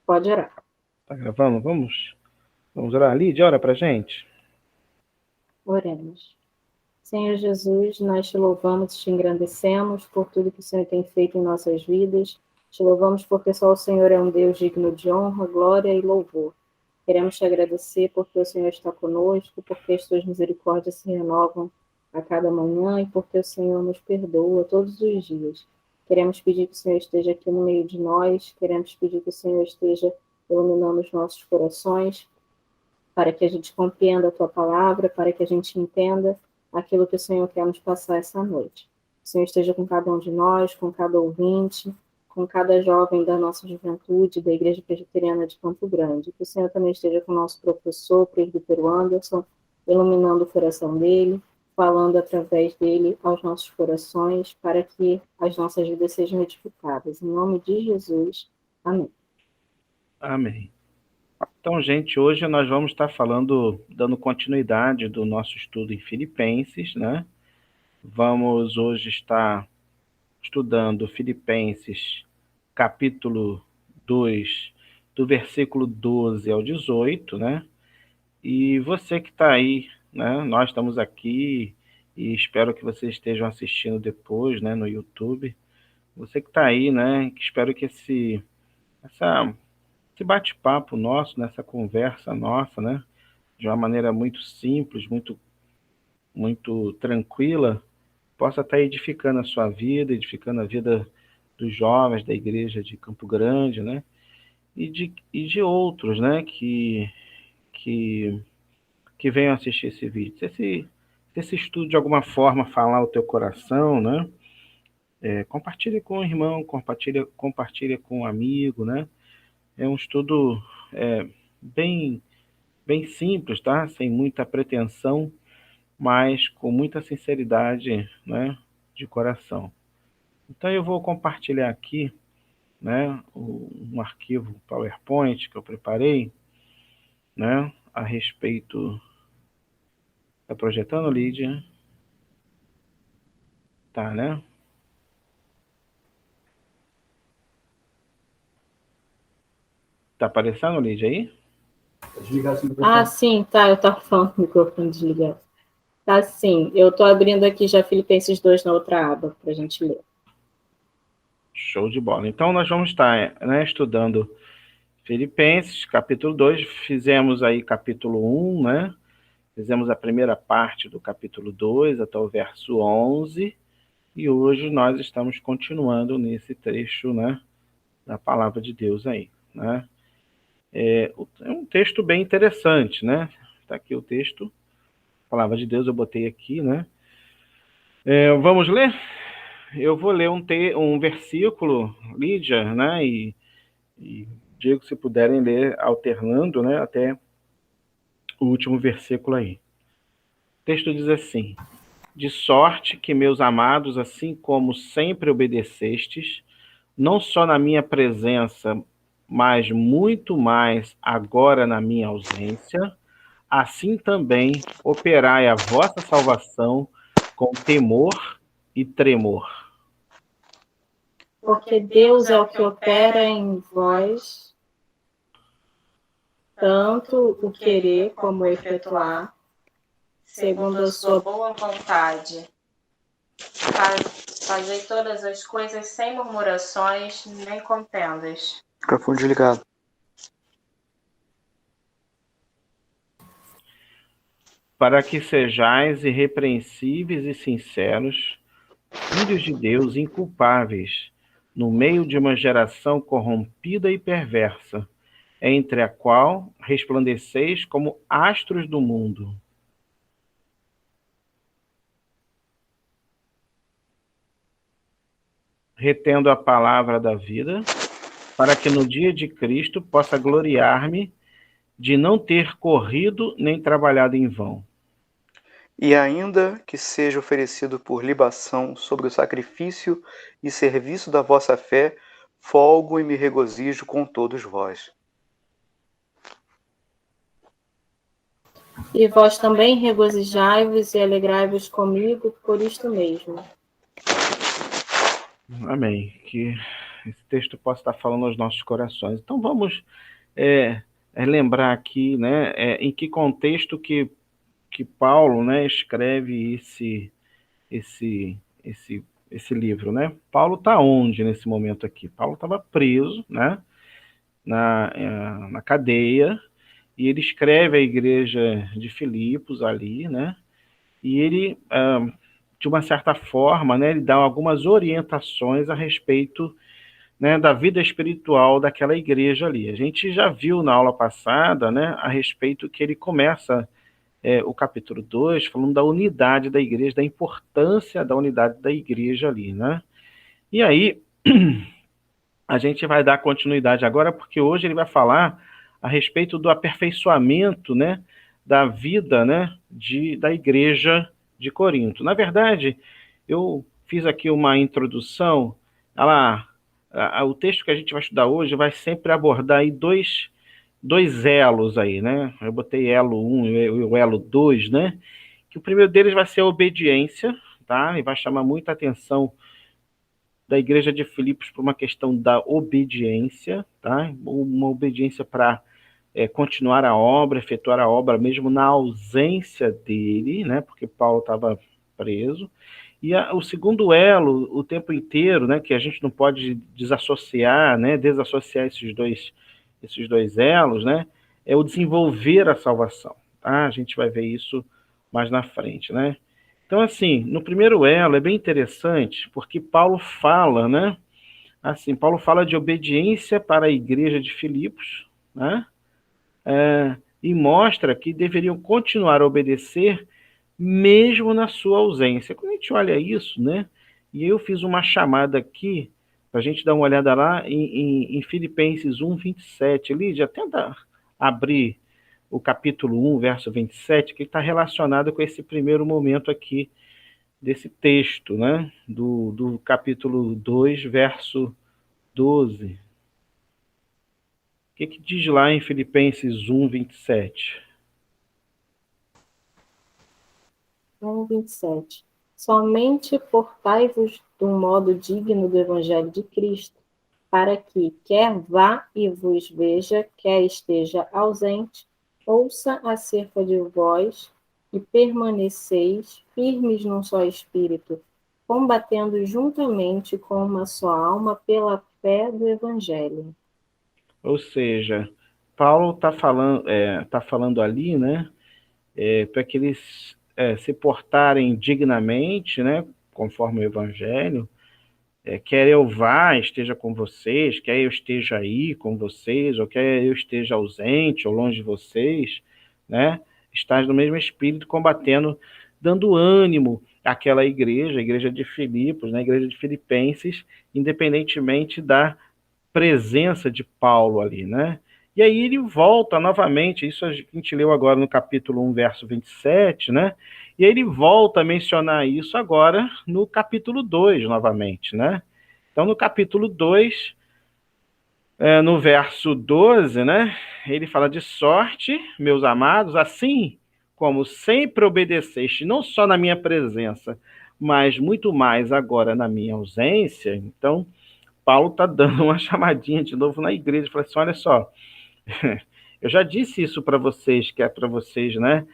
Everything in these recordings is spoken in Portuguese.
Pode orar. Tá gravando? Vamos orar. Lídia, ora pra gente. Oremos. Senhor Jesus, nós te louvamos e te engrandecemos por tudo que o Senhor tem feito em nossas vidas. Te louvamos porque só o Senhor é um Deus digno de honra, glória e louvor. Queremos te agradecer porque o Senhor está conosco, porque as tuas misericórdias se renovam a cada manhã e porque o Senhor nos perdoa todos os dias. Queremos pedir que o Senhor esteja aqui no meio de nós, queremos pedir que o Senhor esteja iluminando os nossos corações, para que a gente compreenda a tua palavra, para que a gente entenda aquilo que o Senhor quer nos passar essa noite. O Senhor esteja com cada um de nós, com cada ouvinte, com cada jovem da nossa juventude, da Igreja Presbiteriana de Campo Grande. Que o Senhor também esteja com o nosso professor, presbítero Anderson, iluminando o coração dele, falando através dele aos nossos corações, para que as nossas vidas sejam edificadas. Em nome de Jesus. Amém. Amém. Então, gente, hoje nós vamos estar dando continuidade do nosso estudo em Filipenses, né? Vamos hoje estar estudando Filipenses, capítulo 2, do versículo 12 ao 18, né? E você que está aí, né? Nós estamos aqui e espero que vocês estejam assistindo depois, né, no YouTube. Você que está aí, né? Espero que esse bate-papo nosso, nessa conversa nossa, né, de uma maneira muito simples, muito tranquila, possa estar edificando a sua vida, edificando a vida dos jovens da igreja de Campo Grande, né, e de outros, né, que, que venham assistir esse vídeo. Se esse estudo de alguma forma falar o teu coração, né, compartilha com o irmão, compartilha com um amigo, né. É um estudo bem bem simples, tá? Sem muita pretensão, mas com muita sinceridade, né, de coração. Então eu vou compartilhar aqui, né, um arquivo PowerPoint que eu preparei, né, a respeito. Tá projetando, Lídia? Tá, né? Tá aparecendo, Lídia, aí? Ah, sim, tá. Eu estava falando com o microfone desligado. Tá, sim. Eu estou abrindo aqui já Filipenses 2 na outra aba, para a gente ler. Show de bola. Então nós vamos estar, né, estudando Filipenses, capítulo 2. Fizemos aí capítulo 1, né? Fizemos a primeira parte do capítulo 2 até o verso 11. E hoje nós estamos continuando nesse trecho, né, da palavra de Deus aí, né? É um texto bem interessante, né? Está aqui o texto, palavra de Deus, eu botei aqui, né? Vamos ler? Eu vou ler um versículo, Lídia, né? E Diego, se puderem ler alternando, né? Até o último versículo aí. O texto diz assim: de sorte que, meus amados, assim como sempre obedecestes, não só na minha presença, mas muito mais agora na minha ausência, assim também operai a vossa salvação com temor e tremor. Porque Deus é o que opera em vós, tanto o querer como o efetuar, segundo a sua boa vontade. Fazei todas as coisas sem murmurações nem contendas. Microfone desligado. Para que sejais irrepreensíveis e sinceros, filhos de Deus inculpáveis, no meio de uma geração corrompida e perversa, entre a qual resplandeceis como astros do mundo. Retendo a palavra da vida, para que no dia de Cristo possa gloriar-me de não ter corrido nem trabalhado em vão. E ainda que seja oferecido por libação sobre o sacrifício e serviço da vossa fé, folgo e me regozijo com todos vós. E vós também regozijai-vos e alegrai-vos comigo por isto mesmo. Amém. Que esse texto possa estar falando aos nossos corações. Então vamos lembrar aqui, né, em que contexto que Paulo, né, escreve esse livro, né? Paulo está onde nesse momento aqui? Paulo estava preso, né, na cadeia, e ele escreve à igreja de Filipos ali, né? E ele, de uma certa forma, né, ele dá algumas orientações a respeito, né, da vida espiritual daquela igreja ali. A gente já viu na aula passada, né, a respeito que ele começa o capítulo 2 falando da unidade da igreja, da importância da unidade da igreja ali, né? E aí a gente vai dar continuidade agora, porque hoje ele vai falar a respeito do aperfeiçoamento, né, da vida, né, da igreja de Corinto. Na verdade, eu fiz aqui uma introdução, o texto que a gente vai estudar hoje vai sempre abordar aí dois elos aí, né? Eu botei elo 1 e o elo 2, né? Que o primeiro deles vai ser a obediência, tá? E vai chamar muita atenção da igreja de Filipos por uma questão da obediência, tá? Uma obediência para continuar a obra, efetuar a obra mesmo na ausência dele, né? Porque Paulo estava preso. E o segundo elo, o tempo inteiro, né? Que a gente não pode desassociar, né? Desassociar esses dois elos, né? É o desenvolver a salvação, tá? A gente vai ver isso mais na frente, né? Então, assim, no primeiro elo é bem interessante, porque Paulo fala, né? Assim, Paulo fala de obediência para a igreja de Filipos, né? E mostra que deveriam continuar a obedecer mesmo na sua ausência. Quando a gente olha isso, né? E eu fiz uma chamada aqui para a gente dar uma olhada lá em Filipenses 1, 27. Lídia, tenta abrir o capítulo 1, verso 27, que está relacionado com esse primeiro momento aqui desse texto, né? Do capítulo 2, verso 12. O que diz lá em Filipenses 1, 27? 1, 27. Somente portai-vos de um modo digno do Evangelho de Cristo, para que, quer vá e vos veja, quer esteja ausente, ouça acerca de vós e permaneceis firmes num só espírito, combatendo juntamente com uma só alma pela fé do Evangelho. Ou seja, Paulo está falando ali, né, para que eles se portarem dignamente, né, conforme o Evangelho, quer eu vá, esteja com vocês, quer eu esteja aí com vocês, ou quer eu esteja ausente ou longe de vocês, né, estar no mesmo espírito, combatendo, dando ânimo àquela igreja, a igreja de Filipos, né, a igreja de Filipenses, independentemente da presença de Paulo ali, né? E aí ele volta novamente, isso a gente leu agora no capítulo 1, verso 27, né? E aí ele volta a mencionar isso agora no capítulo 2, novamente, né? Então, no capítulo 2, no verso 12, né? Ele fala de sorte, meus amados, assim como sempre obedeceste, não só na minha presença, mas muito mais agora na minha ausência. Então, Paulo está dando uma chamadinha de novo na igreja, fala assim, olha só, eu já disse isso para vocês, que é para vocês, né,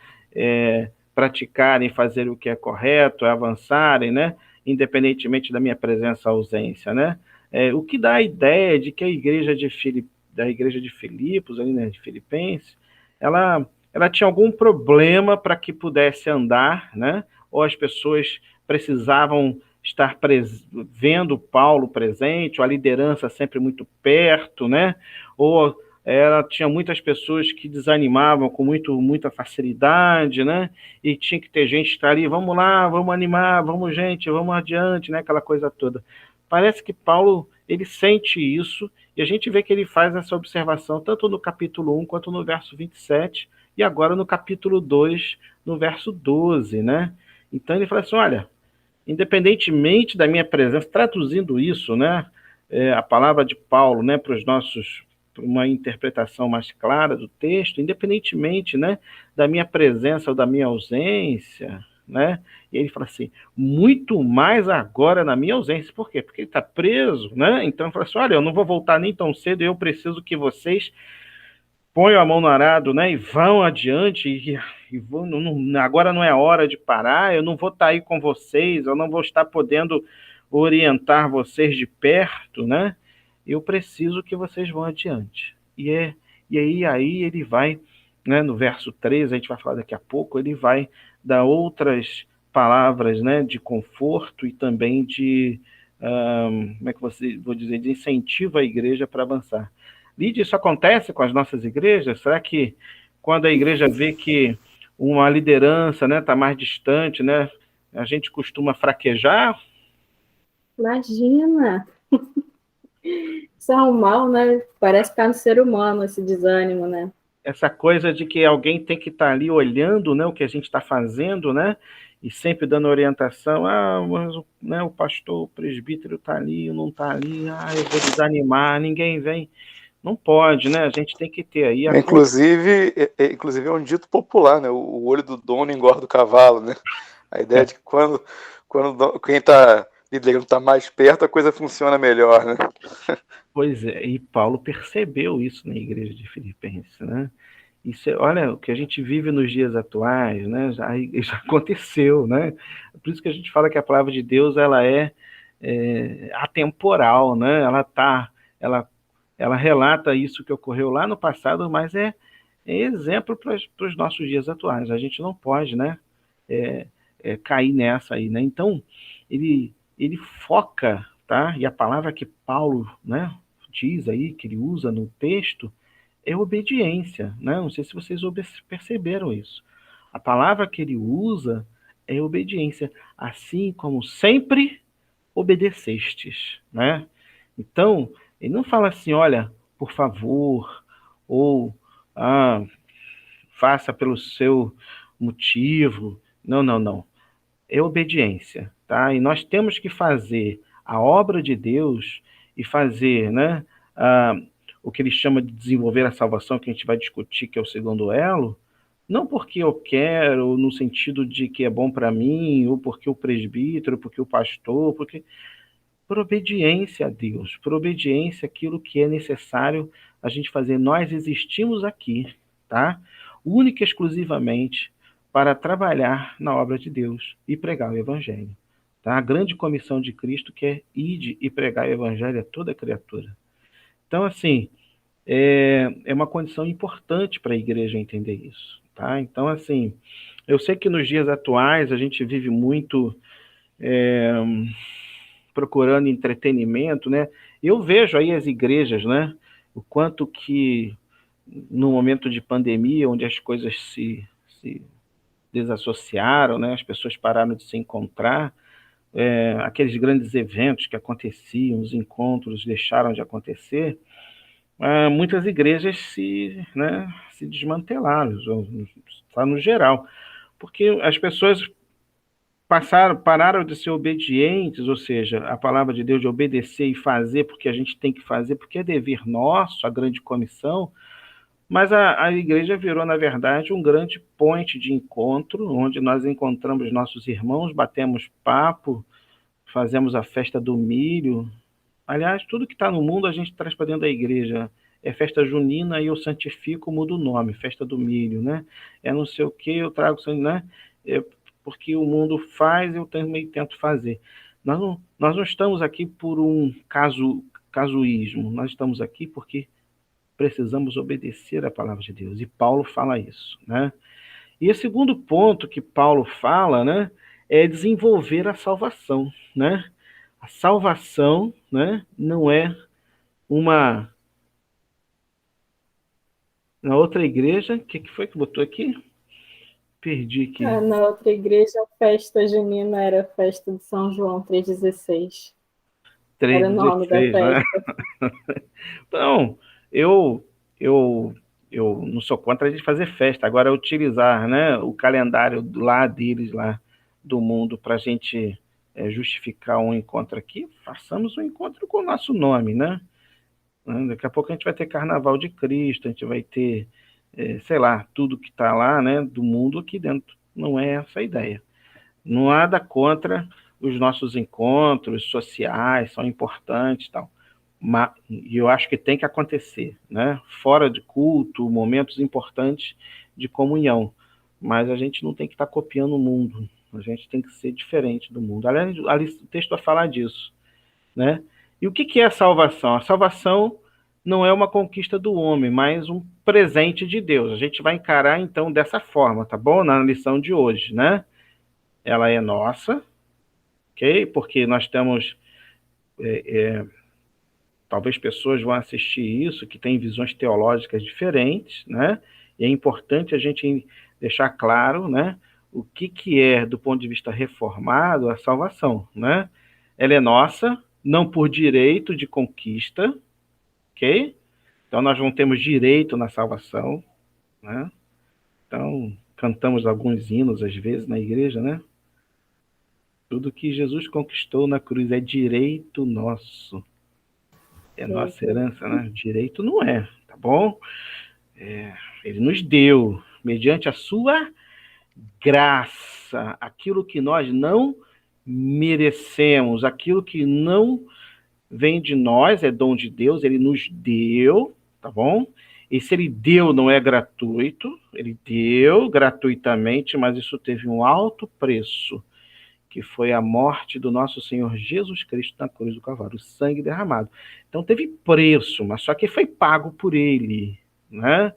praticarem, fazer o que é correto, avançarem, né, independentemente da minha presença ou ausência, né, o que dá a ideia de que a igreja da igreja de Filipos, ali, né, de Filipenses, ela tinha algum problema para que pudesse andar, né, ou as pessoas precisavam estar vendo Paulo presente, ou a liderança sempre muito perto, né? Ou ela tinha muitas pessoas que desanimavam com muita facilidade, né? E tinha que ter gente que está ali, vamos lá, vamos animar, vamos gente, vamos adiante, né? Aquela coisa toda. Parece que Paulo, ele sente isso, e a gente vê que ele faz essa observação tanto no capítulo 1 quanto no verso 27, e agora no capítulo 2, no verso 12, né? Então ele fala assim, olha, independentemente da minha presença, traduzindo isso, né, a palavra de Paulo, né, para uma interpretação mais clara do texto, independentemente, né, da minha presença ou da minha ausência, né? E ele fala assim, muito mais agora na minha ausência. Por quê? Porque ele está preso, né? Então ele fala assim, olha, eu não vou voltar nem tão cedo, eu preciso que vocês ponham a mão no arado, né? E vão adiante, e vão, agora não é hora de parar, eu não vou estar aí com vocês, eu não vou estar podendo orientar vocês de perto, né? Eu preciso que vocês vão adiante. E aí ele vai, né, no verso 13, a gente vai falar daqui a pouco, ele vai dar outras palavras, né, de conforto e também de, como é que vou dizer, de incentivo à igreja para avançar. Lídia, isso acontece com as nossas igrejas? Será que quando a igreja vê que uma liderança, né, está mais distante, né, a gente costuma fraquejar? Imagina! Isso é um mal, né? Parece que está no ser humano esse desânimo, né? Essa coisa de que alguém tem que estar ali olhando, né, o que a gente está fazendo, né, e sempre dando orientação. Mas, né, o pastor, o presbítero está ali, não está ali, eu vou desanimar, ninguém vem. Não pode, né? A gente tem que ter aí a Inclusive é um dito popular, né? O olho do dono engorda o cavalo, né? A ideia de que quando quem está liderando está mais perto, a coisa funciona melhor, né? Pois é, e Paulo percebeu isso na igreja de Filipenses, né? Isso, olha, o que a gente vive nos dias atuais, né? Já aconteceu, né? Por isso que a gente fala que a palavra de Deus ela é atemporal, né? Ela relata isso que ocorreu lá no passado, mas é exemplo para os nossos dias atuais. A gente não pode, né? Cair nessa aí, né? Então ele foca, tá? E a palavra que Paulo, né, diz aí que ele usa no texto é obediência, né? Não sei se vocês perceberam isso. A palavra que ele usa é obediência, assim como sempre obedecestes, né? Então, ele não fala assim, olha, por favor, ou faça pelo seu motivo. Não, não, não. É obediência, tá? E nós temos que fazer a obra de Deus e fazer, né, o que ele chama de desenvolver a salvação, que a gente vai discutir, que é o segundo elo, não porque eu quero, no sentido de que é bom para mim, ou porque o presbítero, porque o pastor, porque por obediência a Deus, por obediência àquilo que é necessário a gente fazer. Nós existimos aqui, tá? Única e exclusivamente para trabalhar na obra de Deus e pregar o Evangelho. Tá? A grande comissão de Cristo que é ide e pregar o Evangelho a toda criatura. Então, assim, é uma condição importante para a igreja entender isso. Tá? Então, assim, eu sei que nos dias atuais a gente vive muito procurando entretenimento, né? Eu vejo aí as igrejas, né? O quanto que no momento de pandemia, onde as coisas se desassociaram, né? As pessoas pararam de se encontrar, aqueles grandes eventos que aconteciam, os encontros deixaram de acontecer, muitas igrejas se desmantelaram, está no geral, porque as pessoas pararam de ser obedientes, ou seja, a palavra de Deus de obedecer e fazer porque a gente tem que fazer, porque é dever nosso, a grande comissão, mas a igreja virou, na verdade, um grande point de encontro, onde nós encontramos nossos irmãos, batemos papo, fazemos a festa do milho. Aliás, tudo que está no mundo a gente traz para dentro da igreja. É festa junina e eu santifico, mudo o nome, festa do milho, né? É não sei o que, eu trago, né? Porque o mundo faz, eu também tento fazer. Nós não estamos aqui por um casuísmo, nós estamos aqui porque precisamos obedecer à palavra de Deus. E Paulo fala isso, né? E o segundo ponto que Paulo fala, né, é desenvolver a salvação, né? A salvação, né, não é uma... Na outra igreja, o que foi que botou aqui? Perdi aqui. Na outra igreja, a festa junina era a festa de São João 3,16. Era o nome da festa. Né? Então, eu não sou contra a gente fazer festa, agora utilizar, né, o calendário lá deles, lá do mundo, para a gente justificar um encontro aqui, façamos um encontro com o nosso nome, né? Daqui a pouco a gente vai ter Carnaval de Cristo, a gente vai ter, sei lá, tudo que está lá, né, do mundo aqui dentro. Não é essa a ideia. Nada contra os nossos encontros sociais, são importantes e tal. E eu acho que tem que acontecer, né? Fora de culto, momentos importantes de comunhão. Mas a gente não tem que estar copiando o mundo. A gente tem que ser diferente do mundo. Aliás, o texto vai falar disso, né? E o que é a salvação? A salvação não é uma conquista do homem, mas um presente de Deus. A gente vai encarar, então, dessa forma, tá bom? Na lição de hoje, né? Ela é nossa, ok? Porque nós temos... talvez pessoas vão assistir isso que têm visões teológicas diferentes, né? E é importante a gente deixar claro, né, o que é, do ponto de vista reformado, a salvação, né? Ela é nossa, não por direito de conquista, ok? Então nós não temos direito na salvação, né? Então cantamos alguns hinos às vezes na igreja, né? Tudo que Jesus conquistou na cruz é direito nosso. É nossa herança, né? Direito não é, tá bom? Ele nos deu, mediante a sua graça, aquilo que nós não merecemos, aquilo que não vem de nós, é dom de Deus, ele nos deu, tá bom? E se ele deu, não é gratuito, ele deu gratuitamente, mas isso teve um alto preço, que foi a morte do nosso Senhor Jesus Cristo na cruz do Calvário, o sangue derramado. Então teve preço, mas só que foi pago por ele, né?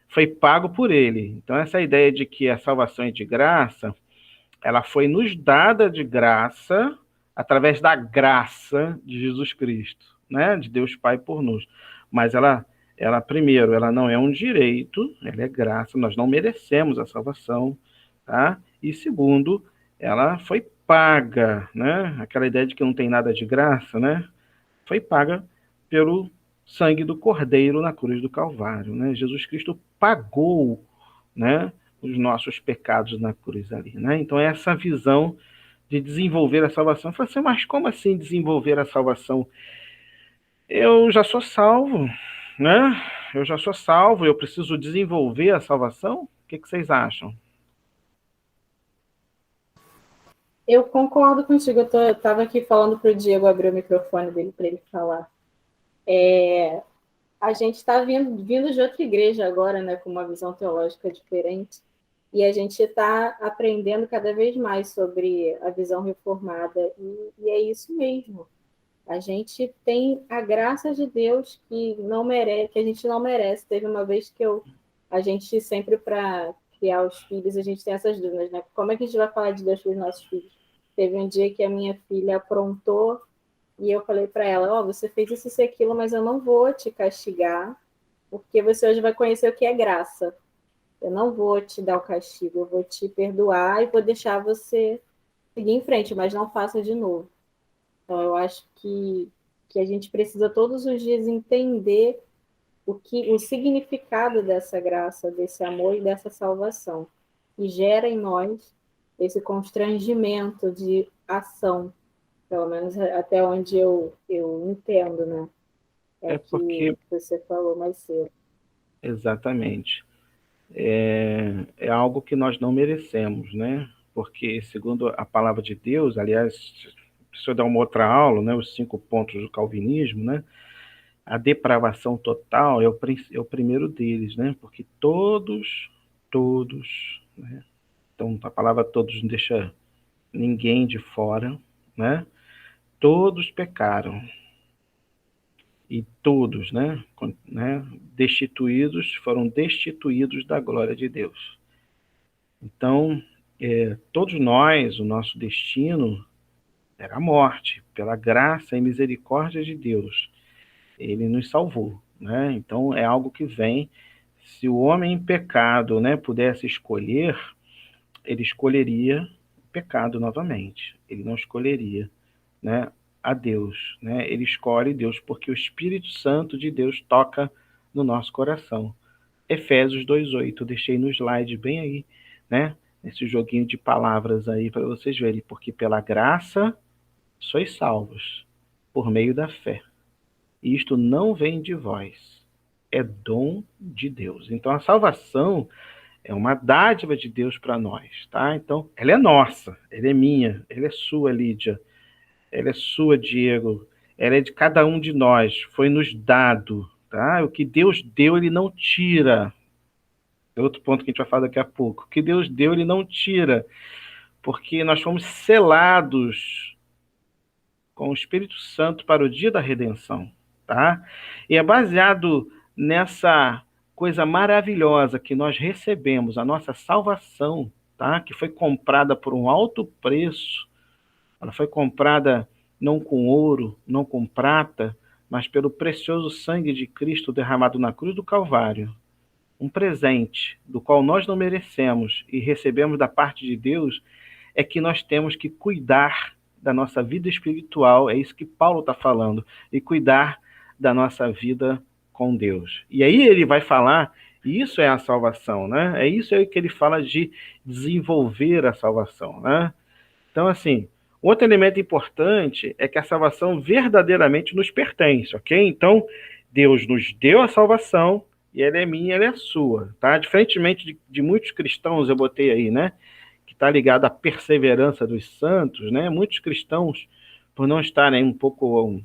Foi pago por ele. Então essa ideia de que a salvação é de graça, ela foi nos dada de graça através da graça de Jesus Cristo, né? De Deus Pai por nós. Mas ela primeiro, ela não é um direito, ela é graça, nós não merecemos a salvação, tá? E segundo, ela foi paga, né? Aquela ideia de que não tem nada de graça, né? Foi paga pelo sangue do Cordeiro na cruz do Calvário, né? Jesus Cristo pagou, né, os nossos pecados na cruz ali, né? Então essa visão de desenvolver a salvação. Eu falei assim, mas como assim desenvolver a salvação? Eu já sou salvo, né? Eu já sou salvo, eu preciso desenvolver a salvação? O que vocês acham? Eu concordo contigo. Eu estava aqui falando para o Diego abrir o microfone dele para ele falar. A gente está vindo de outra igreja agora, né, com uma visão teológica diferente, e a gente está aprendendo cada vez mais sobre a visão reformada, e é isso mesmo. A gente tem a graça de Deus que não merece, que a gente não merece. Teve uma vez que a gente sempre, para criar os filhos, a gente tem essas dúvidas, né? Como é que a gente vai falar de Deus para os nossos filhos? Teve um dia que a minha filha aprontou e eu falei para ela, ó, você fez isso e aquilo, mas eu não vou te castigar, porque você hoje vai conhecer o que é graça. Eu não vou te dar o castigo, eu vou te perdoar e vou deixar você seguir em frente, mas não faça de novo. Então, eu acho que a gente precisa todos os dias entender o significado dessa graça, desse amor e dessa salvação, e gera em nós esse constrangimento de ação, pelo menos até onde eu entendo, né? É É o porque, que você falou mais cedo. exatamente, é algo que nós não merecemos, né? Porque, segundo a palavra de Deus, aliás, se eu dar uma outra aula, né, os 5 pontos do calvinismo, né? A depravação total é o primeiro deles, né? Porque todos, né? Então a palavra todos não deixa ninguém de fora, né? Todos pecaram e todos, né, foram destituídos da glória de Deus. Então, todos nós, o nosso destino era a morte, pela graça e misericórdia de Deus. Ele nos salvou, né? Então é algo que vem. Se o homem em pecado, né, pudesse escolher, ele escolheria o pecado novamente. Ele não escolheria, né, a Deus, né? Ele escolhe Deus porque o Espírito Santo de Deus toca no nosso coração. Efésios 2:8, deixei no slide bem aí, né? Esse joguinho de palavras aí para vocês verem, porque pela graça sois salvos por meio da fé. E isto não vem de vós, é dom de Deus. Então a salvação É uma dádiva de Deus para nós, tá? Então, ela é nossa, ela é minha, ela é sua, Lídia, ela é sua, Diego, ela é de cada um de nós, foi nos dado, tá? O que Deus deu, ele não tira. É outro ponto que a gente vai falar daqui a pouco. O que Deus deu, ele não tira, porque nós fomos selados com o Espírito Santo para o dia da redenção, tá? E é baseado nessa coisa maravilhosa que nós recebemos, a nossa salvação, tá? Que foi comprada por um alto preço. Ela foi comprada não com ouro, não com prata, mas pelo precioso sangue de Cristo derramado na cruz do Calvário. Um presente do qual nós não merecemos e recebemos da parte de Deus, é que nós temos que cuidar da nossa vida espiritual, é isso que Paulo está falando, e cuidar da nossa vida com Deus. E aí ele vai falar, e isso é a salvação, né? É isso aí que ele fala de desenvolver a salvação, né? Então, assim, outro elemento importante é que a salvação verdadeiramente nos pertence, ok? Então, Deus nos deu a salvação e ela é minha, ela é sua, tá? Diferentemente de muitos cristãos, eu botei aí, né? Que está ligado à perseverança dos santos, né? Muitos cristãos, por não estarem um pouco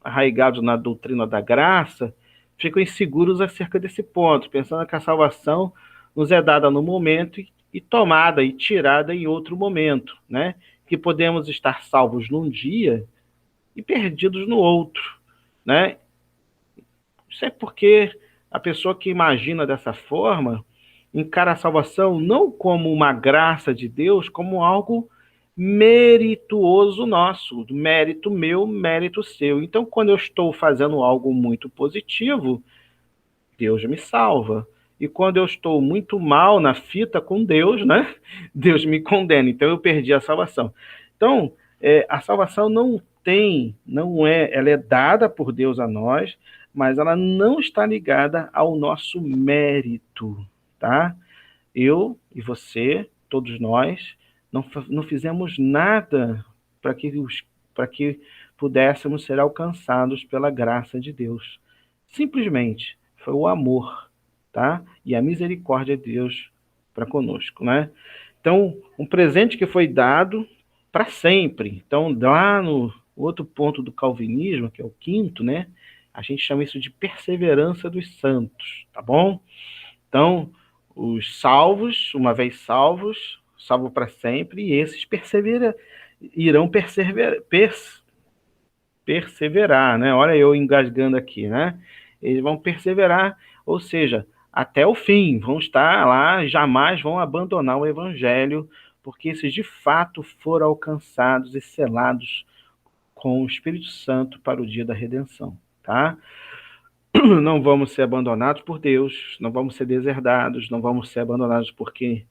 arraigados na doutrina da graça, ficam inseguros acerca desse ponto, pensando que a salvação nos é dada no momento e tomada e tirada em outro momento, né? Que podemos estar salvos num dia e perdidos no outro, né? Isso é porque a pessoa que imagina dessa forma encara a salvação não como uma graça de Deus, como algo merituoso nosso, mérito meu, mérito seu. Então, quando eu estou fazendo algo muito positivo, Deus me salva. E quando eu estou muito mal na fita com Deus, né? Deus me condena. Então, eu perdi a salvação. Então, a salvação ela é dada por Deus a nós, mas ela não está ligada ao nosso mérito, tá? Eu e você, todos nós, não fizemos nada para que pudéssemos ser alcançados pela graça de Deus. Simplesmente foi o amor, tá? E a misericórdia de Deus para conosco, né? Então, um presente que foi dado para sempre. Então, lá no outro ponto do calvinismo, que é o quinto, né? A gente chama isso de perseverança dos santos, tá bom? Então, os salvos, uma vez salvos, salvo para sempre, e esses irão perseverar, né? Olha eu engasgando aqui, né? Eles vão perseverar, ou seja, até o fim, vão estar lá, jamais vão abandonar o evangelho, porque esses de fato foram alcançados e selados com o Espírito Santo para o dia da redenção, tá? Não vamos ser abandonados por Deus, não vamos ser deserdados, não vamos ser abandonados porque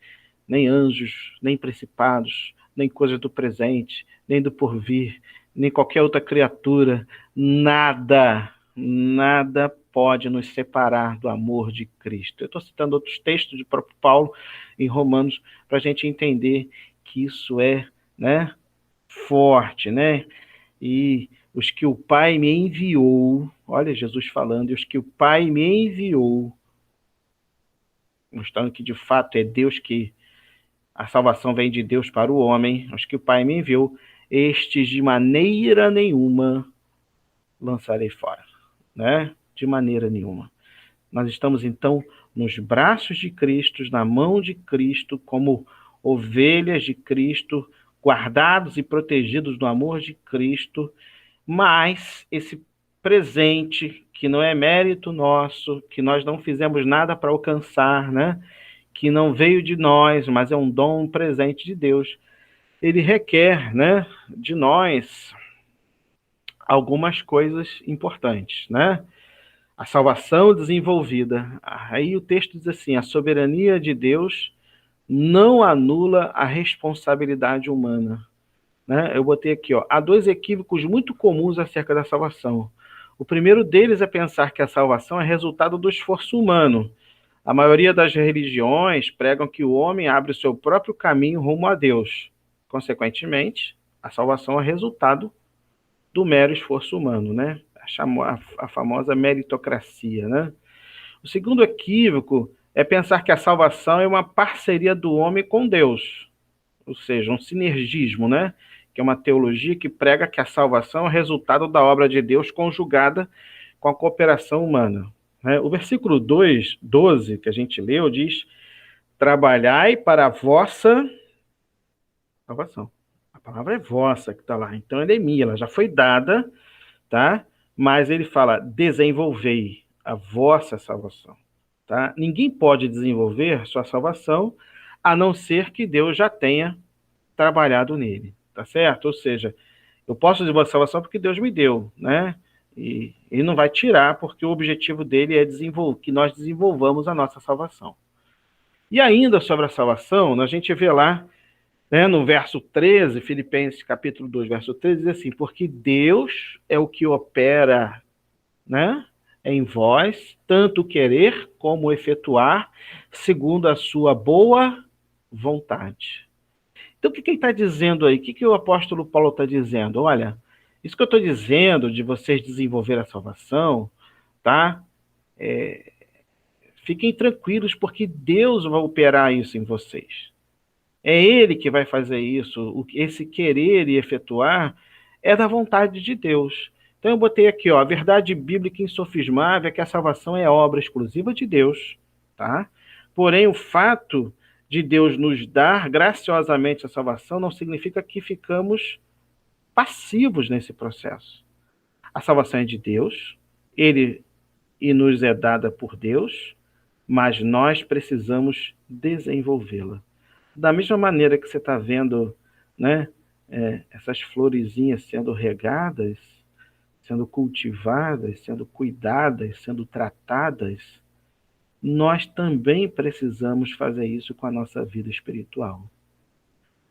nem anjos, nem principados, nem coisas do presente, nem do porvir, nem qualquer outra criatura, nada pode nos separar do amor de Cristo. Eu estou citando outros textos de próprio Paulo em Romanos para a gente entender que isso é, né, forte, né? E os que o Pai me enviou, olha Jesus falando, e os que o Pai me enviou, mostrando que de fato é Deus que a salvação vem de Deus para o homem, os que o Pai me enviou, estes de maneira nenhuma lançarei fora, né? De maneira nenhuma. Nós estamos então nos braços de Cristo, na mão de Cristo, como ovelhas de Cristo, guardados e protegidos no amor de Cristo, mas esse presente, que não é mérito nosso, que nós não fizemos nada para alcançar, né? Que não veio de nós, mas é um dom, um presente de Deus, ele requer, né, de nós algumas coisas importantes, né? A salvação desenvolvida. Aí o texto diz assim, a soberania de Deus não anula a responsabilidade humana, né? Eu botei aqui, ó, há dois equívocos muito comuns acerca da salvação. O primeiro deles é pensar que a salvação é resultado do esforço humano. A maioria das religiões pregam que o homem abre o seu próprio caminho rumo a Deus. Consequentemente, a salvação é resultado do mero esforço humano, né? A famosa meritocracia, né? O segundo equívoco é pensar que a salvação é uma parceria do homem com Deus, ou seja, um sinergismo, né? Que é uma teologia que prega que a salvação é o resultado da obra de Deus conjugada com a cooperação humana. Né? O versículo 12, que a gente leu, diz: trabalhai para a vossa salvação. A palavra é vossa que está lá, então ela é minha, ela já foi dada, tá? Mas ele fala: desenvolvei a vossa salvação. Tá? Ninguém pode desenvolver sua salvação a não ser que Deus já tenha trabalhado nele, tá certo? Ou seja, eu posso desenvolver a salvação porque Deus me deu, né? E ele não vai tirar, porque o objetivo dele é que nós desenvolvamos a nossa salvação. E ainda sobre a salvação, a gente vê lá, né, no verso 13, Filipenses capítulo 2, verso 13, diz assim: porque Deus é o que opera, né, em vós, tanto querer como efetuar, segundo a sua boa vontade. Então, o que ele está dizendo aí? O que o apóstolo Paulo está dizendo? Olha, isso que eu estou dizendo de vocês desenvolver a salvação, tá? Fiquem tranquilos, porque Deus vai operar isso em vocês. É Ele que vai fazer isso. Esse querer e efetuar é da vontade de Deus. Então eu botei aqui, ó, a verdade bíblica insofismável é que a salvação é obra exclusiva de Deus, tá? Porém, o fato de Deus nos dar graciosamente a salvação não significa que ficamos passivos nesse processo. A salvação é de Deus, ele e nos é dada por Deus, mas nós precisamos desenvolvê-la. Da mesma maneira que você está vendo, né, essas florezinhas sendo regadas, sendo cultivadas, sendo cuidadas, sendo tratadas, nós também precisamos fazer isso com a nossa vida espiritual.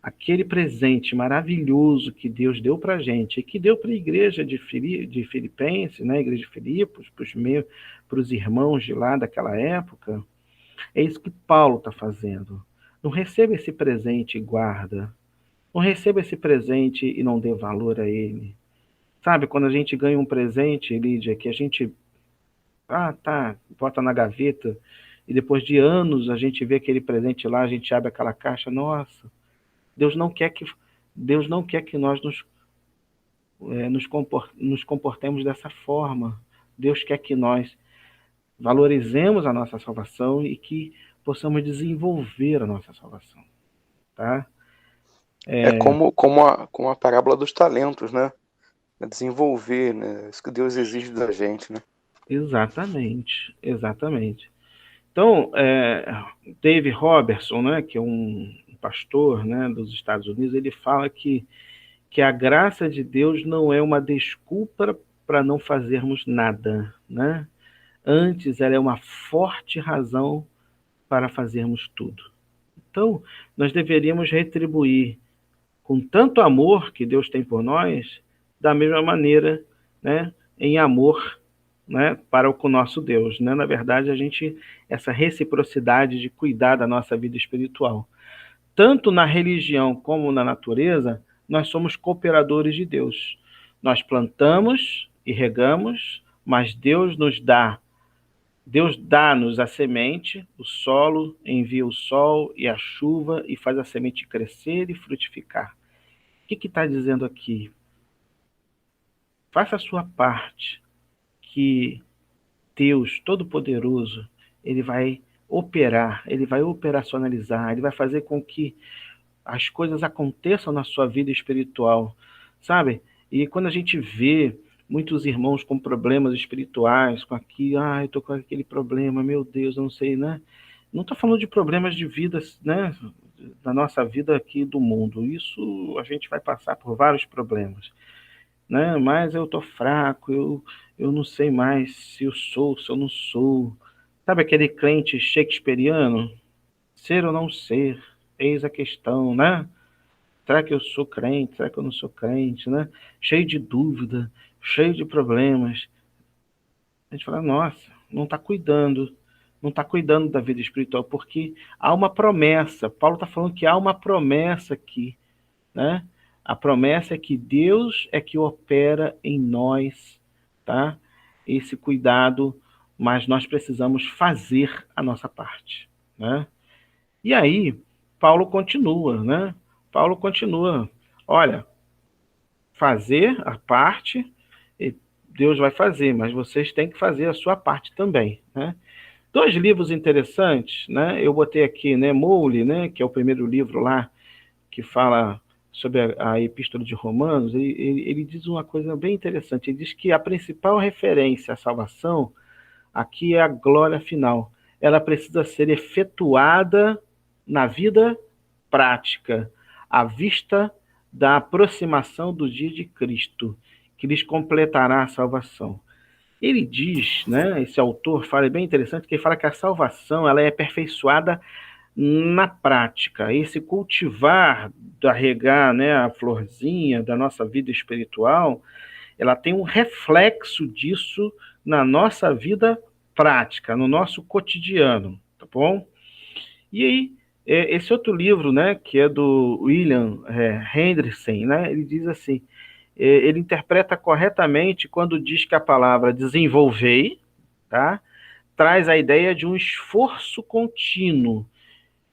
Aquele presente maravilhoso que Deus deu para a gente, e que deu para a igreja de Filipenses, né, a igreja de Filipos, para os irmãos de lá daquela época, é isso que Paulo está fazendo. Não receba esse presente e guarda. Não receba esse presente e não dê valor a ele. Sabe, quando a gente ganha um presente, Lídia, que a gente bota na gaveta, e depois de anos a gente vê aquele presente lá, a gente abre aquela caixa, nossa, Deus não quer que nós nos comportemos dessa forma. Deus quer que nós valorizemos a nossa salvação e que possamos desenvolver a nossa salvação, tá? É como a parábola dos talentos, né? Desenvolver, né? Isso que Deus exige da gente, né? Exatamente, exatamente. Então, Dave Robertson, né, que é um pastor, né, dos Estados Unidos, ele fala que a graça de Deus não é uma desculpa para não fazermos nada, né? Antes, ela é uma forte razão para fazermos tudo. Então, nós deveríamos retribuir com tanto amor que Deus tem por nós, da mesma maneira, né, em amor, né, para com o nosso Deus. Né? Na verdade, essa reciprocidade de cuidar da nossa vida espiritual. Tanto na religião como na natureza, nós somos cooperadores de Deus. Nós plantamos e regamos, mas Deus dá-nos a semente, o solo, envia o sol e a chuva e faz a semente crescer e frutificar. O que está dizendo aqui? Faça a sua parte, que Deus Todo-Poderoso, ele vai operar, ele vai operacionalizar, ele vai fazer com que as coisas aconteçam na sua vida espiritual, sabe? E quando a gente vê muitos irmãos com problemas espirituais, eu tô com aquele problema, meu Deus, eu não sei, né? Não estou falando de problemas de vida, né? Da nossa vida aqui do mundo. Isso a gente vai passar por vários problemas, né? Mas eu tô fraco, eu não sei mais se eu sou, se eu não sou. Sabe aquele crente shakespeariano? Ser ou não ser, eis a questão, né? Será que eu sou crente? Será que eu não sou crente, né? Cheio de dúvida, cheio de problemas. A gente fala, nossa, não está cuidando da vida espiritual, porque há uma promessa. Paulo está falando que há uma promessa aqui, né? A promessa é que Deus é que opera em nós, tá? Esse cuidado mas nós precisamos fazer a nossa parte, né? E aí, Paulo continua, né? Paulo continua, olha, fazer a parte, Deus vai fazer, mas vocês têm que fazer a sua parte também, né? Dois livros interessantes, né? Eu botei aqui, né, Mowley, né, que é o primeiro livro lá, que fala sobre a Epístola de Romanos, ele diz uma coisa bem interessante. Ele diz que a principal referência à salvação aqui é a glória final. Ela precisa ser efetuada na vida prática, à vista da aproximação do dia de Cristo, que lhes completará a salvação. Ele diz, né, esse autor fala, é bem interessante, que ele fala que a salvação ela é aperfeiçoada na prática. Esse cultivar, da regar, né, a florzinha da nossa vida espiritual, ela tem um reflexo disso na nossa vida prática, no nosso cotidiano, tá bom? E aí, esse outro livro, né, que é do William Hendrickson, né, ele diz assim, ele interpreta corretamente quando diz que a palavra desenvolvei, tá, traz a ideia de um esforço contínuo,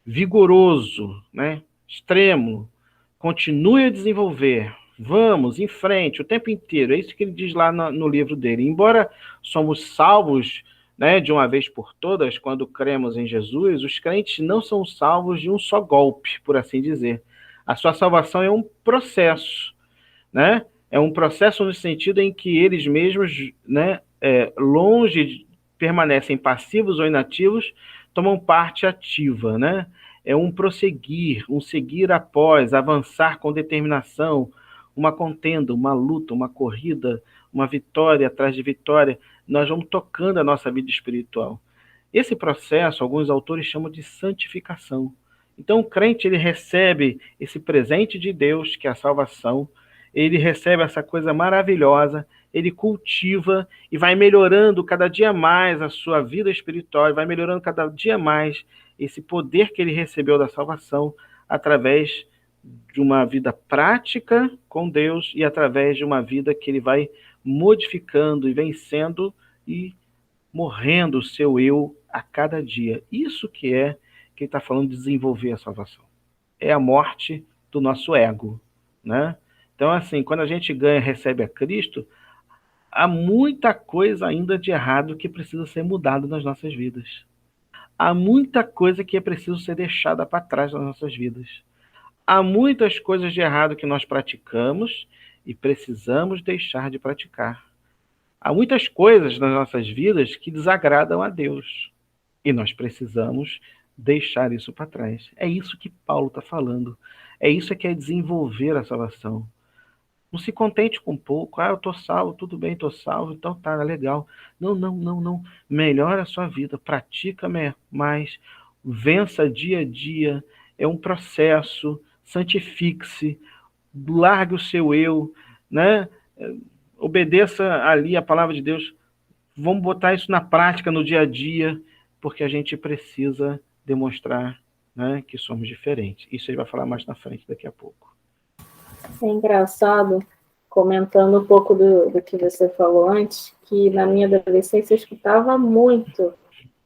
vigoroso, né, extremo, continue a desenvolver, vamos, em frente, o tempo inteiro, é isso que ele diz lá no livro dele. Embora somos salvos, né, de uma vez por todas, quando cremos em Jesus, os crentes não são salvos de um só golpe, por assim dizer. A sua salvação é um processo, né? É um processo no sentido em que eles mesmos, né, longe permanecem passivos ou inativos, tomam parte ativa, né? É um prosseguir, um seguir após, avançar com determinação, uma contenda, uma luta, uma corrida, uma vitória atrás de vitória. Nós vamos tocando a nossa vida espiritual. Esse processo, alguns autores chamam de santificação. Então, o crente ele recebe esse presente de Deus, que é a salvação, ele recebe essa coisa maravilhosa, ele cultiva e vai melhorando cada dia mais a sua vida espiritual, vai melhorando cada dia mais esse poder que ele recebeu da salvação através de uma vida prática com Deus e através de uma vida que ele vai modificando e vencendo e morrendo o seu eu a cada dia. Isso que ele está falando de desenvolver a salvação. É a morte do nosso ego, né? Então, assim, quando a gente ganha, recebe a Cristo, há muita coisa ainda de errado que precisa ser mudada nas nossas vidas. Há muita coisa que é preciso ser deixada para trás nas nossas vidas. Há muitas coisas de errado que nós praticamos e precisamos deixar de praticar. Há muitas coisas nas nossas vidas que desagradam a Deus e nós precisamos deixar isso para trás. É isso que Paulo está falando. É isso que é desenvolver a salvação. Não se contente com pouco. Eu estou salvo, tudo bem, estou salvo, então tá legal. Não, não, não, não. Melhora a sua vida, pratica mais, vença dia a dia. É um processo, santifique-se, largue o seu eu, né? Obedeça ali a palavra de Deus. Vamos botar isso na prática, no dia a dia, porque a gente precisa demonstrar, né, que somos diferentes. Isso ele vai falar mais na frente, daqui a pouco. É engraçado, comentando um pouco do que você falou antes, que na minha adolescência eu escutava muito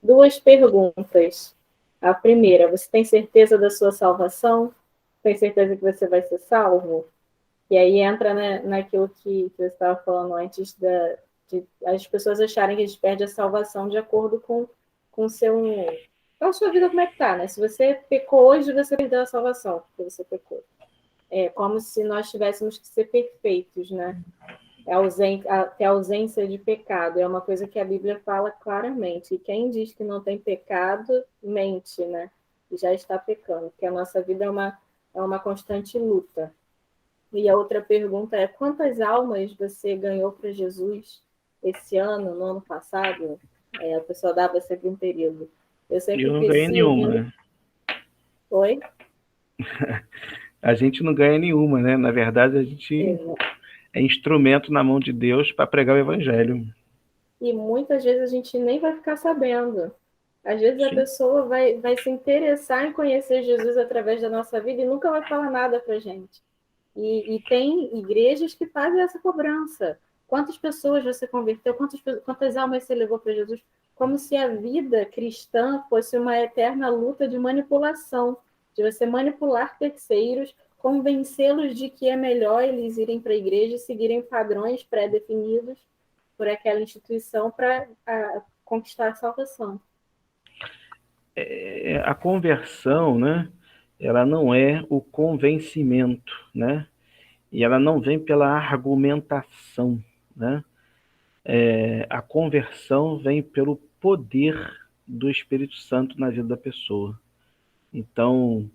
duas perguntas. A primeira, você tem certeza da sua salvação? Tem certeza que você vai ser salvo? E aí entra, né, naquilo que você estava falando antes, de as pessoas acharem que a gente perde a salvação de acordo com a sua vida, como é que tá, né? Se você pecou hoje, você perdeu a salvação, porque você pecou. É como se nós tivéssemos que ser perfeitos, né? Ter ausência de pecado. É uma coisa que a Bíblia fala claramente. E quem diz que não tem pecado, mente, né? E já está pecando, porque a nossa vida é uma constante luta. E a outra pergunta é: quantas almas você ganhou para Jesus esse ano, no ano passado? A pessoa dava sempre um período. Eu não ganhei nenhuma, né? Oi? A gente não ganha nenhuma, né? Na verdade, a gente é instrumento na mão de Deus para pregar o evangelho. E muitas vezes a gente nem vai ficar sabendo. Às vezes a Sim. pessoa vai se interessar em conhecer Jesus através da nossa vida e nunca vai falar nada para a gente. E tem igrejas que fazem essa cobrança. Quantas pessoas você converteu? Quantas almas você levou para Jesus? como se a vida cristã fosse uma eterna luta de manipulação, de você manipular terceiros, convencê-los de que é melhor eles irem para a igreja e seguirem padrões pré-definidos por aquela instituição para conquistar a salvação. A conversão, né? Ela não é o convencimento, né? E ela não vem pela argumentação, né? A conversão vem pelo poder do Espírito Santo na vida da pessoa. Então,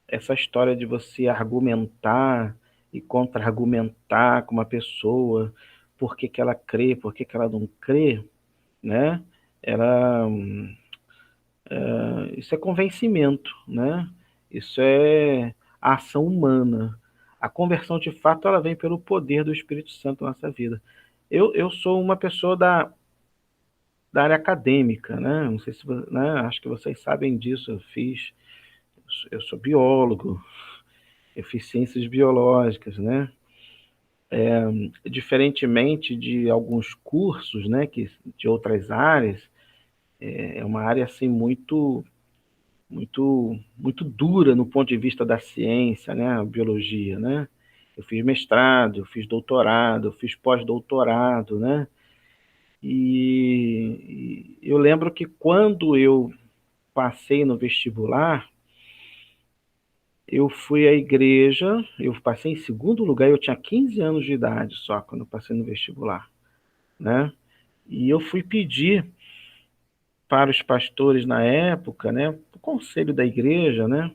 essa história de você argumentar e contra-argumentar com uma pessoa, por que que ela crê, por que que ela não crê, né? Isso é convencimento, né? Isso é ação humana. A conversão, de fato, ela vem pelo poder do Espírito Santo na nossa vida. Eu sou uma pessoa da área acadêmica, né? Não sei se, né? Acho que vocês sabem disso. Eu sou biólogo, eu fiz ciências biológicas, né? Diferentemente de alguns cursos, né? De outras áreas, é uma área assim muito dura no ponto de vista da ciência, né? A biologia, né? Eu fiz mestrado, eu fiz doutorado, eu fiz pós-doutorado, né? E eu lembro que quando eu passei no vestibular, eu fui à igreja, eu passei em segundo lugar, eu tinha 15 anos de idade só quando eu passei no vestibular, né? E eu fui pedir para os pastores na época, né, o conselho da igreja, né,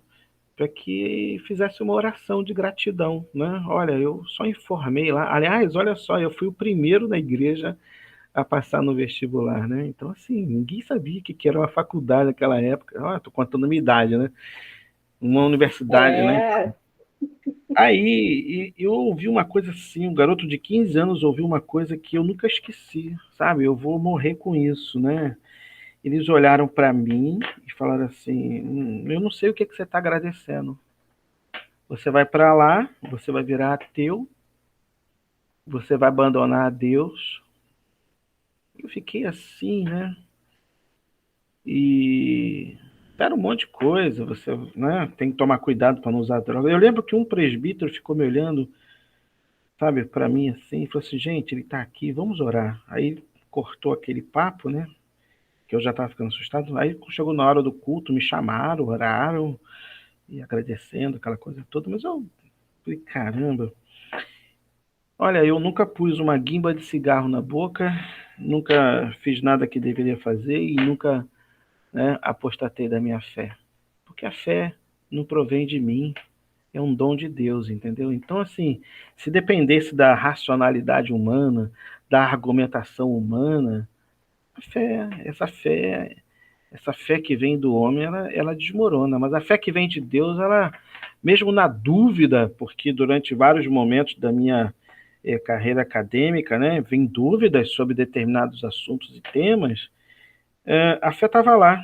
para que fizesse uma oração de gratidão, né? Olha, eu só informei lá. Aliás, olha só, eu fui o primeiro da igreja a passar no vestibular, né? Então, assim, ninguém sabia que era uma faculdade naquela época. Olha, tô contando a minha idade, né? Uma universidade, né? Aí eu ouvi uma coisa assim, um garoto de 15 anos ouviu uma coisa que eu nunca esqueci, sabe? Eu vou morrer com isso, né? Eles olharam para mim e falaram assim: eu não sei o que você está agradecendo. Você vai para lá, você vai virar ateu, você vai abandonar a Deus. Eu fiquei assim, né? E era um monte de coisa, você, né, tem que tomar cuidado para não usar droga. Eu lembro que um presbítero ficou me olhando, sabe, para mim assim, e falou assim: gente, ele está aqui, vamos orar. Aí cortou aquele papo, né? Que eu já estava ficando assustado. Aí chegou na hora do culto, me chamaram, oraram, e agradecendo, aquela coisa toda, mas eu falei, caramba, olha, eu nunca pus uma guimba de cigarro na boca, nunca fiz nada que deveria fazer e nunca, né, apostatei da minha fé. Porque a fé não provém de mim, é um dom de Deus, entendeu? Então, assim, se dependesse da racionalidade humana, da argumentação humana, essa fé que vem do homem, ela desmorona, mas a fé que vem de Deus, ela, mesmo na dúvida, porque durante vários momentos da minha carreira acadêmica, né, vem dúvidas sobre determinados assuntos e temas, a fé estava lá,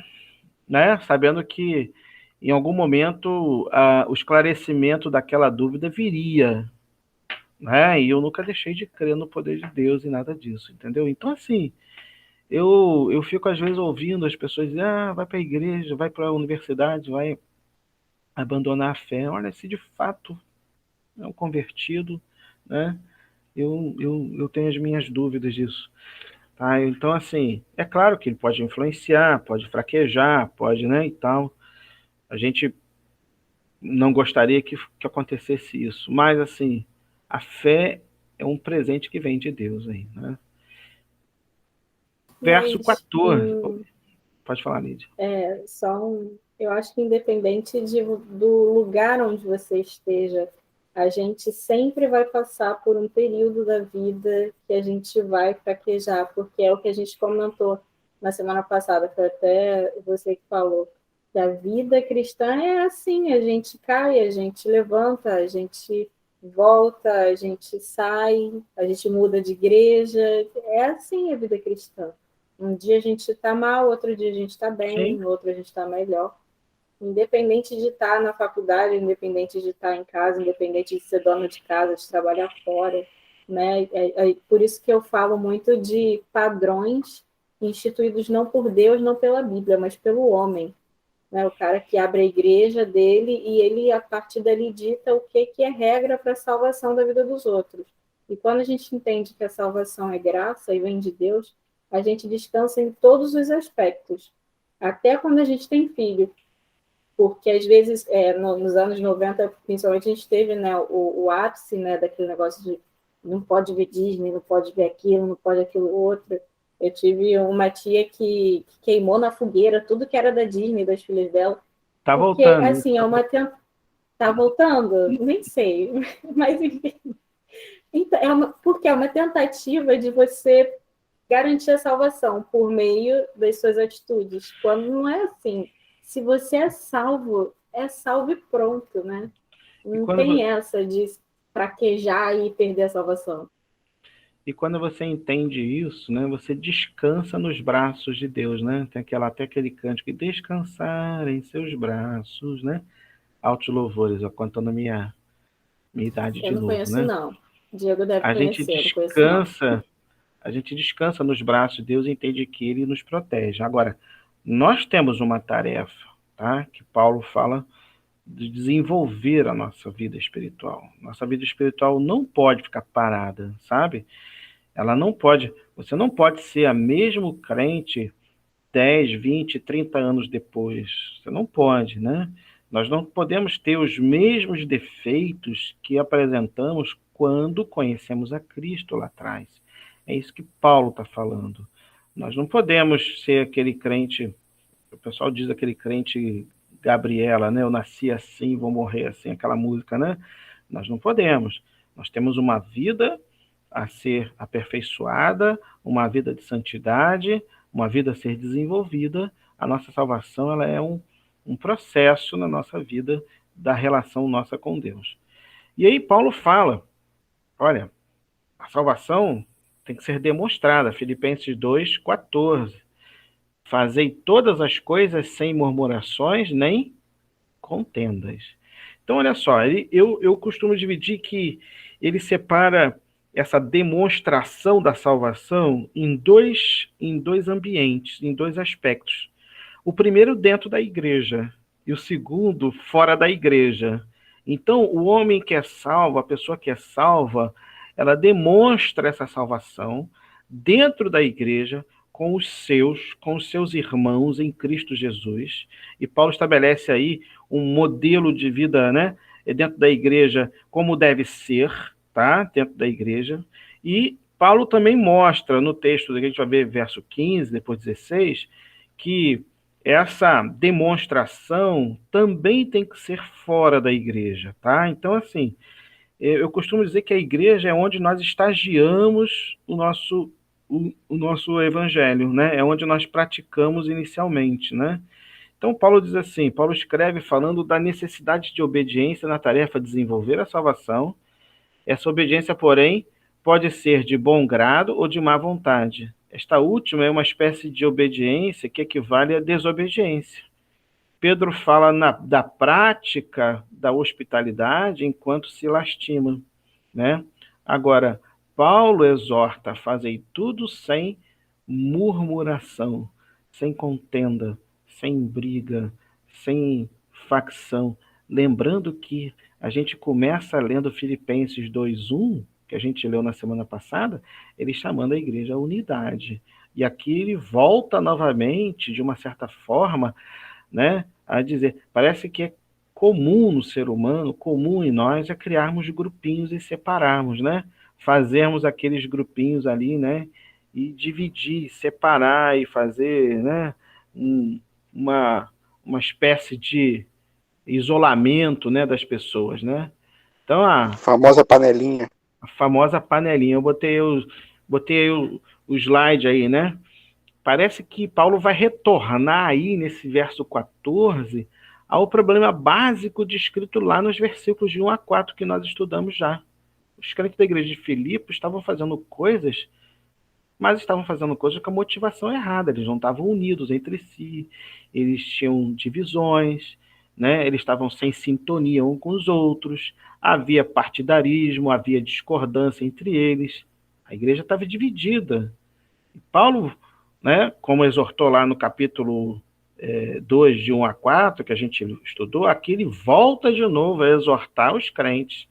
né, sabendo que em algum momento o esclarecimento daquela dúvida viria, né, e eu nunca deixei de crer no poder de Deus e nada disso, entendeu? Então, assim, eu fico às vezes ouvindo as pessoas dizer, vai para a igreja, vai para a universidade, vai abandonar a fé. Olha, se de fato é um convertido, né? Eu tenho as minhas dúvidas disso. Tá? Então, assim, é claro que ele pode influenciar, pode fraquejar, pode, né, e tal. A gente não gostaria que acontecesse isso, mas, assim, a fé é um presente que vem de Deus aí, né? Verso 14. Pode falar, Lídia. Eu acho que independente do lugar onde você esteja, a gente sempre vai passar por um período da vida que a gente vai fraquejar, porque é o que a gente comentou na semana passada, foi até você que falou, que a vida cristã é assim, a gente cai, a gente levanta, a gente volta, a gente sai, a gente muda de igreja, é assim a vida cristã. Um dia a gente está mal, outro dia a gente está bem, no outro a gente está melhor. Independente de estar na faculdade, independente de estar em casa, independente de ser dona de casa, de trabalhar fora, né? Por isso que eu falo muito de padrões instituídos não por Deus, não pela Bíblia, mas pelo homem. Né? O cara que abre a igreja dele e ele, a partir dali, dita o que é regra para a salvação da vida dos outros. E quando a gente entende que a salvação é graça e vem de Deus, a gente descansa em todos os aspectos. Até quando a gente tem filho. Porque, às vezes, nos anos 90, principalmente, a gente teve, né, o ápice, né, daquele negócio de não pode ver Disney, não pode ver aquilo, não pode aquilo outro. Eu tive uma tia que queimou na fogueira tudo que era da Disney, das filhas dela. Tá Porque, voltando. assim, tá voltando? Nem sei. Mas, enfim. Então, porque é uma tentativa de você garantir a salvação por meio das suas atitudes. Quando não é assim. Se você é salvo e pronto, né? Não tem essa de fraquejar e perder a salvação. E quando você entende isso, né, você descansa nos braços de Deus, né? Tem até aquele cântico, descansar em seus braços, né? Altos louvores, ó, contando minha idade de Eu não novo, conheço, né? não. Diego deve A gente conhecer, eu não conheço, não. a gente descansa nos braços de Deus e entende que Ele nos protege. Agora, nós temos uma tarefa, tá? Que Paulo fala de desenvolver a nossa vida espiritual. Nossa vida espiritual não pode ficar parada, sabe? Ela não pode, você não pode ser a mesmo crente 10, 20, 30 anos depois. Você não pode, né? Nós não podemos ter os mesmos defeitos que apresentamos quando conhecemos a Cristo lá atrás. É isso que Paulo está falando. Nós não podemos ser aquele crente, o pessoal diz aquele crente Gabriela, né? Eu nasci assim, vou morrer assim, aquela música, né? Nós não podemos. Nós temos uma vida a ser aperfeiçoada, uma vida de santidade, uma vida a ser desenvolvida. A nossa salvação ela é um processo na nossa vida da relação nossa com Deus. E aí Paulo fala, olha, a salvação tem que ser demonstrada, Filipenses 2:14. Fazei todas as coisas sem murmurações nem contendas. Então, olha só, eu costumo dividir que ele separa essa demonstração da salvação em dois ambientes, em dois aspectos. O primeiro dentro da igreja e o segundo fora da igreja. Então, o homem que é salvo, a pessoa que é salva, ela demonstra essa salvação dentro da igreja com os seus irmãos em Cristo Jesus. E Paulo estabelece aí um modelo de vida, né, dentro da igreja como deve ser, tá? Dentro da igreja. E Paulo também mostra no texto, que a gente vai ver verso 15, depois 16, que essa demonstração também tem que ser fora da igreja, tá? Então, assim, eu costumo dizer que a igreja é onde nós estagiamos o nosso evangelho, né? É onde nós praticamos inicialmente, né? Então, Paulo diz assim, Paulo escreve falando da necessidade de obediência na tarefa de desenvolver a salvação. Essa obediência, porém, pode ser de bom grado ou de má vontade. Esta última é uma espécie de obediência que equivale à desobediência. Pedro fala da prática da hospitalidade enquanto se lastima, né? Agora, Paulo exorta a fazer tudo sem murmuração, sem contenda, sem briga, sem facção. Lembrando que a gente começa lendo Filipenses 2:1, que a gente leu na semana passada, ele chamando a igreja à unidade. E aqui ele volta novamente, de uma certa forma, né, a dizer, parece que é comum no ser humano, comum em nós, é criarmos grupinhos e separarmos, né? Fazermos aqueles grupinhos ali, né? E dividir, separar e fazer, né? Uma espécie de isolamento, né, das pessoas, né? Então, a famosa panelinha. A famosa panelinha. Eu botei o slide aí, né? Parece que Paulo vai retornar aí, nesse verso 14, ao problema básico descrito lá nos versículos de 1 a 4 que nós estudamos já. Os crentes da igreja de Filipe estavam fazendo coisas, mas estavam fazendo coisas com a motivação errada. Eles não estavam unidos entre si, eles tinham divisões, né? Eles estavam sem sintonia uns com os outros, havia partidarismo, havia discordância entre eles. A igreja estava dividida. E Paulo né? Como exortou lá no capítulo 2, de 1 a 4, que a gente estudou, aqui ele volta de novo a exortar os crentes,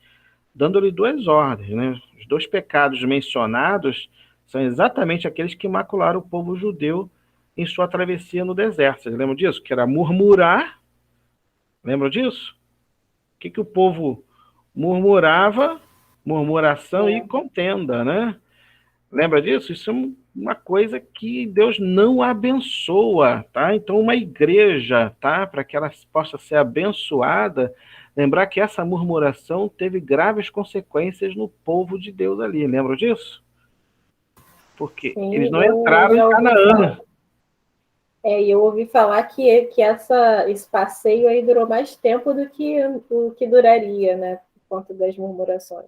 dando-lhe duas ordens, né? Os dois pecados mencionados são exatamente aqueles que macularam o povo judeu em sua travessia no deserto. Vocês lembram disso? Que era murmurar. Lembram disso? O que o povo murmurava? Murmuração e contenda, né? Lembra disso? Isso é uma coisa que Deus não abençoa, tá? Então, uma igreja, tá? Para que ela possa ser abençoada, lembrar que essa murmuração teve graves consequências no povo de Deus ali. Lembram disso? Porque Sim, eles não entraram em Canaã. E eu ouvi falar que esse passeio aí durou mais tempo do que duraria, né? Por conta das murmurações.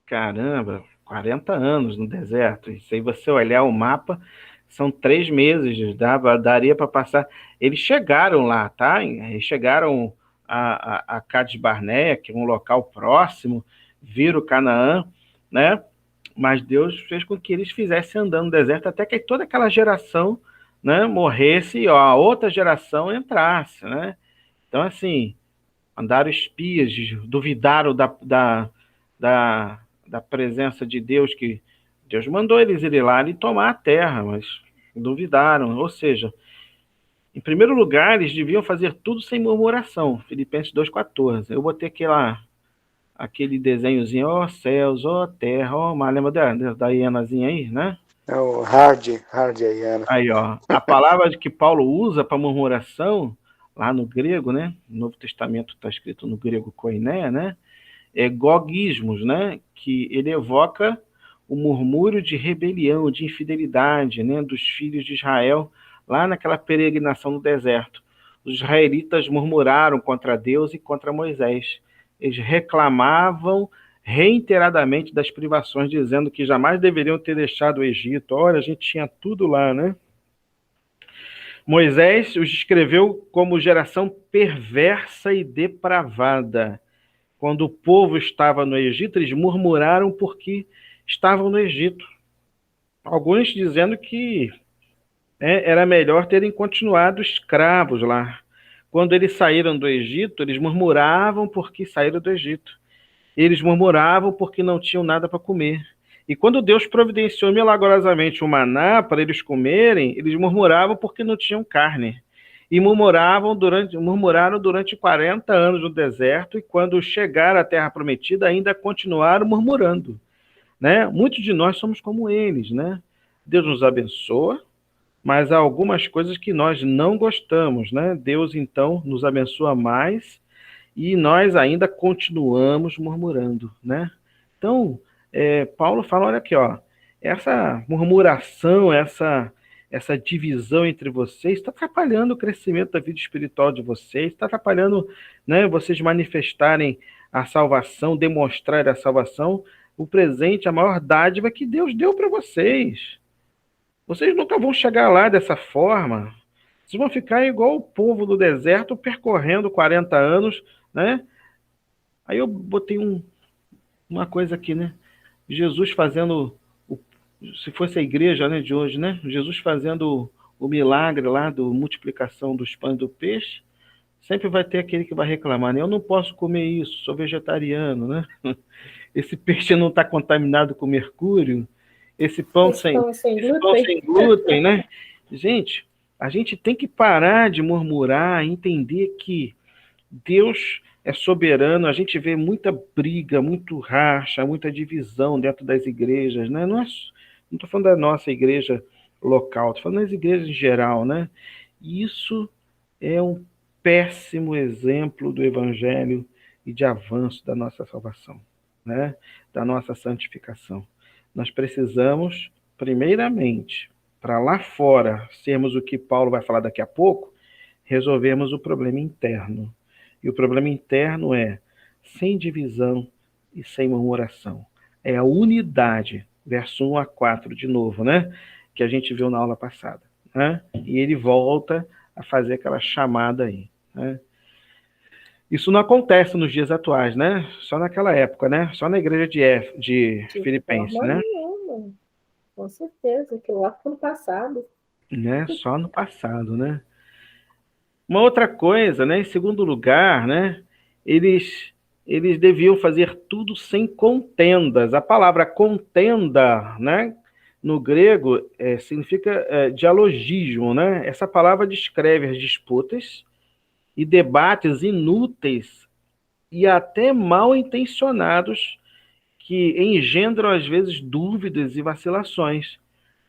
Caramba, 40 anos no deserto. E se você olhar o mapa, são 3 meses, daria para passar. Eles chegaram lá, tá? Eles chegaram a Cades Barneia, que é um local próximo, viram Canaã, né? Mas Deus fez com que eles fizessem andando no deserto até que toda aquela geração, né, morresse e a outra geração entrasse, né? Então, assim, andaram espias, duvidaram da presença de Deus, que Deus mandou eles irem lá e tomar a terra, mas duvidaram. Ou seja, em primeiro lugar, eles deviam fazer tudo sem murmuração. Filipenses 2,14. Eu botei aquele desenhozinho, ó céus, ó terra, ó mar. Lembra da hienazinha aí, né? É o hard a hiena. Aí, ó. A palavra que Paulo usa para murmuração, lá no grego, né? No Novo Testamento está escrito no grego koiné, né? É gogismos, né? Que ele evoca o murmúrio de rebelião, de infidelidade, né? Dos filhos de Israel, lá naquela peregrinação no deserto. Os israelitas murmuraram contra Deus e contra Moisés. Eles reclamavam reiteradamente das privações, dizendo que jamais deveriam ter deixado o Egito. Olha, a gente tinha tudo lá, né? Moisés os descreveu como geração perversa e depravada. Quando o povo estava no Egito, eles murmuraram porque estavam no Egito. Alguns dizendo que era melhor terem continuado escravos lá. Quando eles saíram do Egito, eles murmuravam porque saíram do Egito. Eles murmuravam porque não tinham nada para comer. E quando Deus providenciou milagrosamente o maná para eles comerem, eles murmuravam porque não tinham carne. E murmuraram durante 40 anos no deserto, e quando chegaram à Terra Prometida, ainda continuaram murmurando, né? Muitos de nós somos como eles, né? Deus nos abençoa, mas há algumas coisas que nós não gostamos, né? Deus, então, nos abençoa mais e nós ainda continuamos murmurando, né? Então, Paulo fala, olha aqui, ó, essa murmuração, essa divisão entre vocês está atrapalhando o crescimento da vida espiritual de vocês, está atrapalhando, né, vocês manifestarem a salvação, demonstrar a salvação, o presente, a maior dádiva que Deus deu para vocês. Vocês nunca vão chegar lá dessa forma. Vocês vão ficar igual o povo do deserto, percorrendo 40 anos, né? Aí eu botei uma coisa aqui, né? Jesus fazendo, se fosse a igreja, né, de hoje, né? Jesus fazendo o milagre lá da multiplicação dos pães e do peixe, sempre vai ter aquele que vai reclamar, né? Eu não posso comer isso, sou vegetariano, né? Esse peixe não está contaminado com mercúrio, esse pão sem glúten, né? Gente, a gente tem que parar de murmurar, entender que Deus é soberano. A gente vê muita briga, muito racha, muita divisão dentro das igrejas, né? Não estou falando da nossa igreja local, estou falando das igrejas em geral, né? Isso é um péssimo exemplo do evangelho e de avanço da nossa salvação, né? Da nossa santificação. Nós precisamos, primeiramente, para lá fora sermos o que Paulo vai falar daqui a pouco, resolvermos o problema interno. E o problema interno é sem divisão e sem murmuração. É a unidade, verso 1 a 4, de novo, né? Que a gente viu na aula passada, né? E ele volta a fazer aquela chamada aí, né? Isso não acontece nos dias atuais, né? Só naquela época, né? Só na igreja de Filipenses, né? Nenhuma. Com certeza, aquilo lá foi no passado. né? Só no passado, né? Uma outra coisa, né? Em segundo lugar, né? Eles deviam fazer tudo sem contendas. A palavra contenda, né? No grego, significa dialogismo, né? Essa palavra descreve as disputas e debates inúteis e até mal intencionados que engendram, às vezes, dúvidas e vacilações.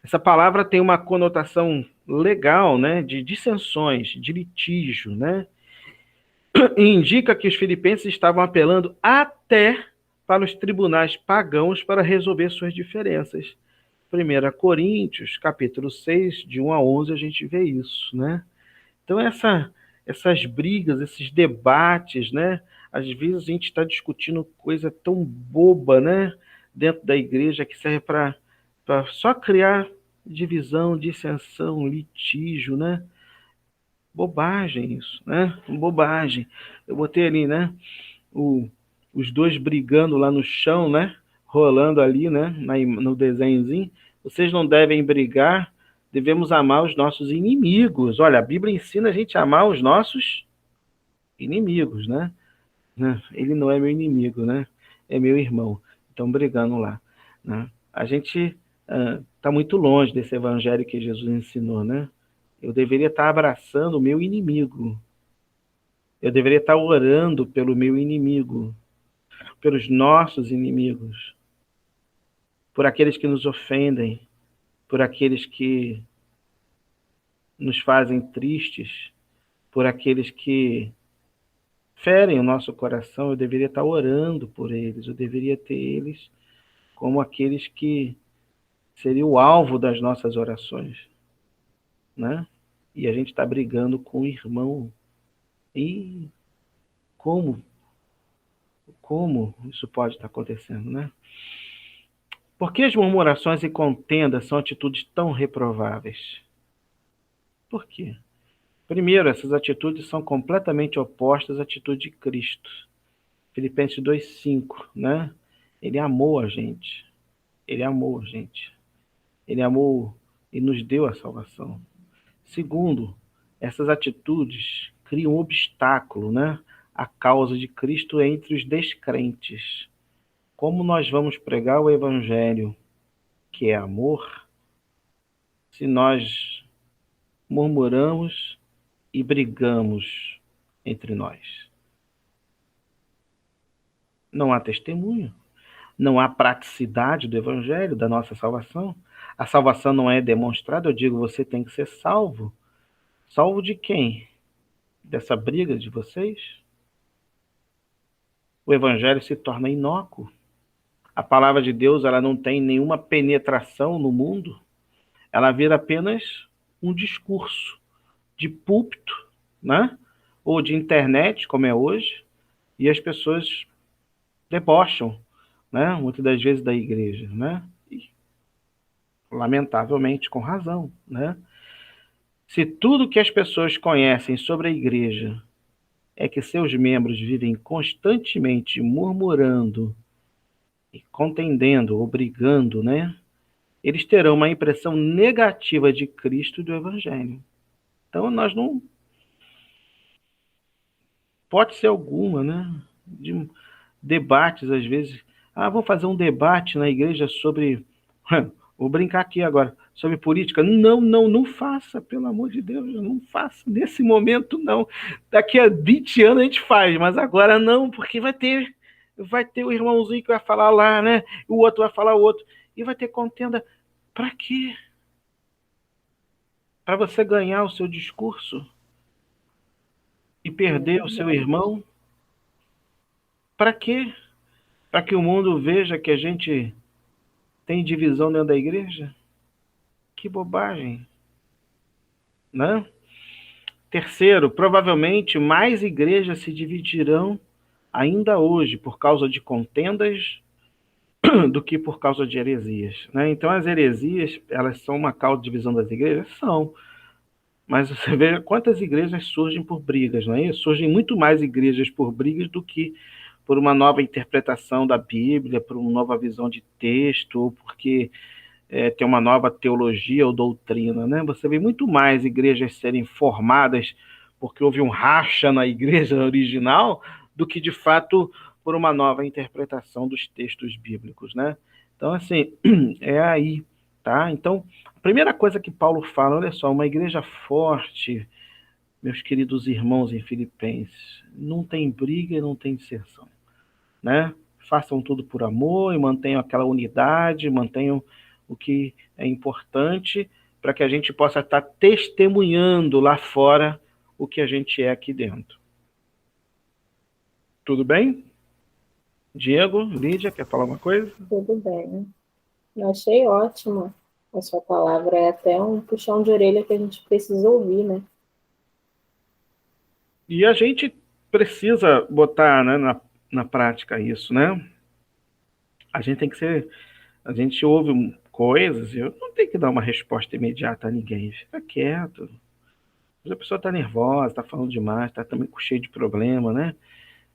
Essa palavra tem uma conotação legal, né, de dissensões, de litígio, né, e indica que os filipenses estavam apelando até para os tribunais pagãos para resolver suas diferenças. 1 Coríntios, capítulo 6, de 1 a 11, a gente vê isso, né? Então, essas brigas, esses debates, né? Às vezes a gente está discutindo coisa tão boba, né? Dentro da igreja que serve para só criar divisão, dissensão, litígio, né? Bobagem isso, né? Bobagem. Eu botei ali, né? Os dois brigando lá no chão, né? Rolando ali, né? No desenhozinho. Vocês não devem brigar, devemos amar os nossos inimigos. Olha, a Bíblia ensina a gente a amar os nossos inimigos, né? Ele não é meu inimigo, né? É meu irmão. Estão brigando lá, né? A gente está muito longe desse evangelho que Jesus ensinou, né? Eu deveria estar abraçando o meu inimigo. Eu deveria estar orando pelo meu inimigo, pelos nossos inimigos, por aqueles que nos ofendem, por aqueles que nos fazem tristes, por aqueles que ferem o nosso coração. Eu deveria estar orando por eles, eu deveria ter eles como aqueles que seriam o alvo das nossas orações, né? E a gente está brigando com o irmão. E como isso pode estar acontecendo, né? Por que as murmurações e contendas são atitudes tão reprováveis? Por quê? Primeiro, essas atitudes são completamente opostas à atitude de Cristo. Filipenses 2,5, né? Ele amou a gente. Ele amou a gente. Ele amou e nos deu a salvação. Segundo, essas atitudes criam um obstáculo, né? À causa de Cristo entre os descrentes. Como nós vamos pregar o evangelho, que é amor, se nós murmuramos e brigamos entre nós? Não há testemunho, não há praticidade do evangelho, da nossa salvação. A salvação não é demonstrada, eu digo, você tem que ser salvo. Salvo de quem? Dessa briga de vocês? O evangelho se torna inócuo. A palavra de Deus, ela não tem nenhuma penetração no mundo. Ela vira apenas um discurso de púlpito, né? Ou de internet, como é hoje, e as pessoas debocham, né? Muitas das vezes da igreja, né? E, lamentavelmente, com razão, né? Se tudo que as pessoas conhecem sobre a igreja é que seus membros vivem constantemente murmurando e contendendo ou brigando, né? Eles terão uma impressão negativa de Cristo e do Evangelho. Então, nós não... Pode ser alguma, né? De debates, às vezes. Vamos fazer um debate na igreja sobre... Vou brincar aqui agora. Sobre política. Não faça, pelo amor de Deus. Não faça. Nesse momento, não. Daqui a 20 anos a gente faz, mas agora não, porque vai ter o irmãozinho que vai falar lá, né? O outro vai falar o outro. E vai ter contenda. Para quê? Para você ganhar o seu discurso e perder o seu irmão? Para quê? Para que o mundo veja que a gente tem divisão dentro da igreja? Que bobagem, né? Terceiro, provavelmente mais igrejas se dividirão ainda hoje por causa de contendas do que por causa de heresias, né? Então as heresias, elas são uma causa de divisão das igrejas? São. Mas você vê quantas igrejas surgem por brigas, não é isso? Surgem muito mais igrejas por brigas do que por uma nova interpretação da Bíblia, por uma nova visão de texto, ou porque ter uma nova teologia ou doutrina, né? Você vê muito mais igrejas serem formadas porque houve um racha na igreja original do que, de fato, por uma nova interpretação dos textos bíblicos, né? Então, assim, é aí, tá? Então, a primeira coisa que Paulo fala, olha só, uma igreja forte, meus queridos irmãos em Filipenses, não tem briga e não tem dissensão, né? Façam tudo por amor e mantenham aquela unidade, mantenham o que é importante para que a gente possa estar testemunhando lá fora o que a gente é aqui dentro. Tudo bem? Diego, Lídia, quer falar uma coisa? Tudo bem. Eu achei ótimo a sua palavra. É até um puxão de orelha que a gente precisa ouvir, né? E a gente precisa botar, né, na prática isso, né? A gente tem que ser... A gente ouve coisas e eu não tenho que dar uma resposta imediata a ninguém. Fica quieto. A pessoa está nervosa, está falando demais, está também cheio de problema, né?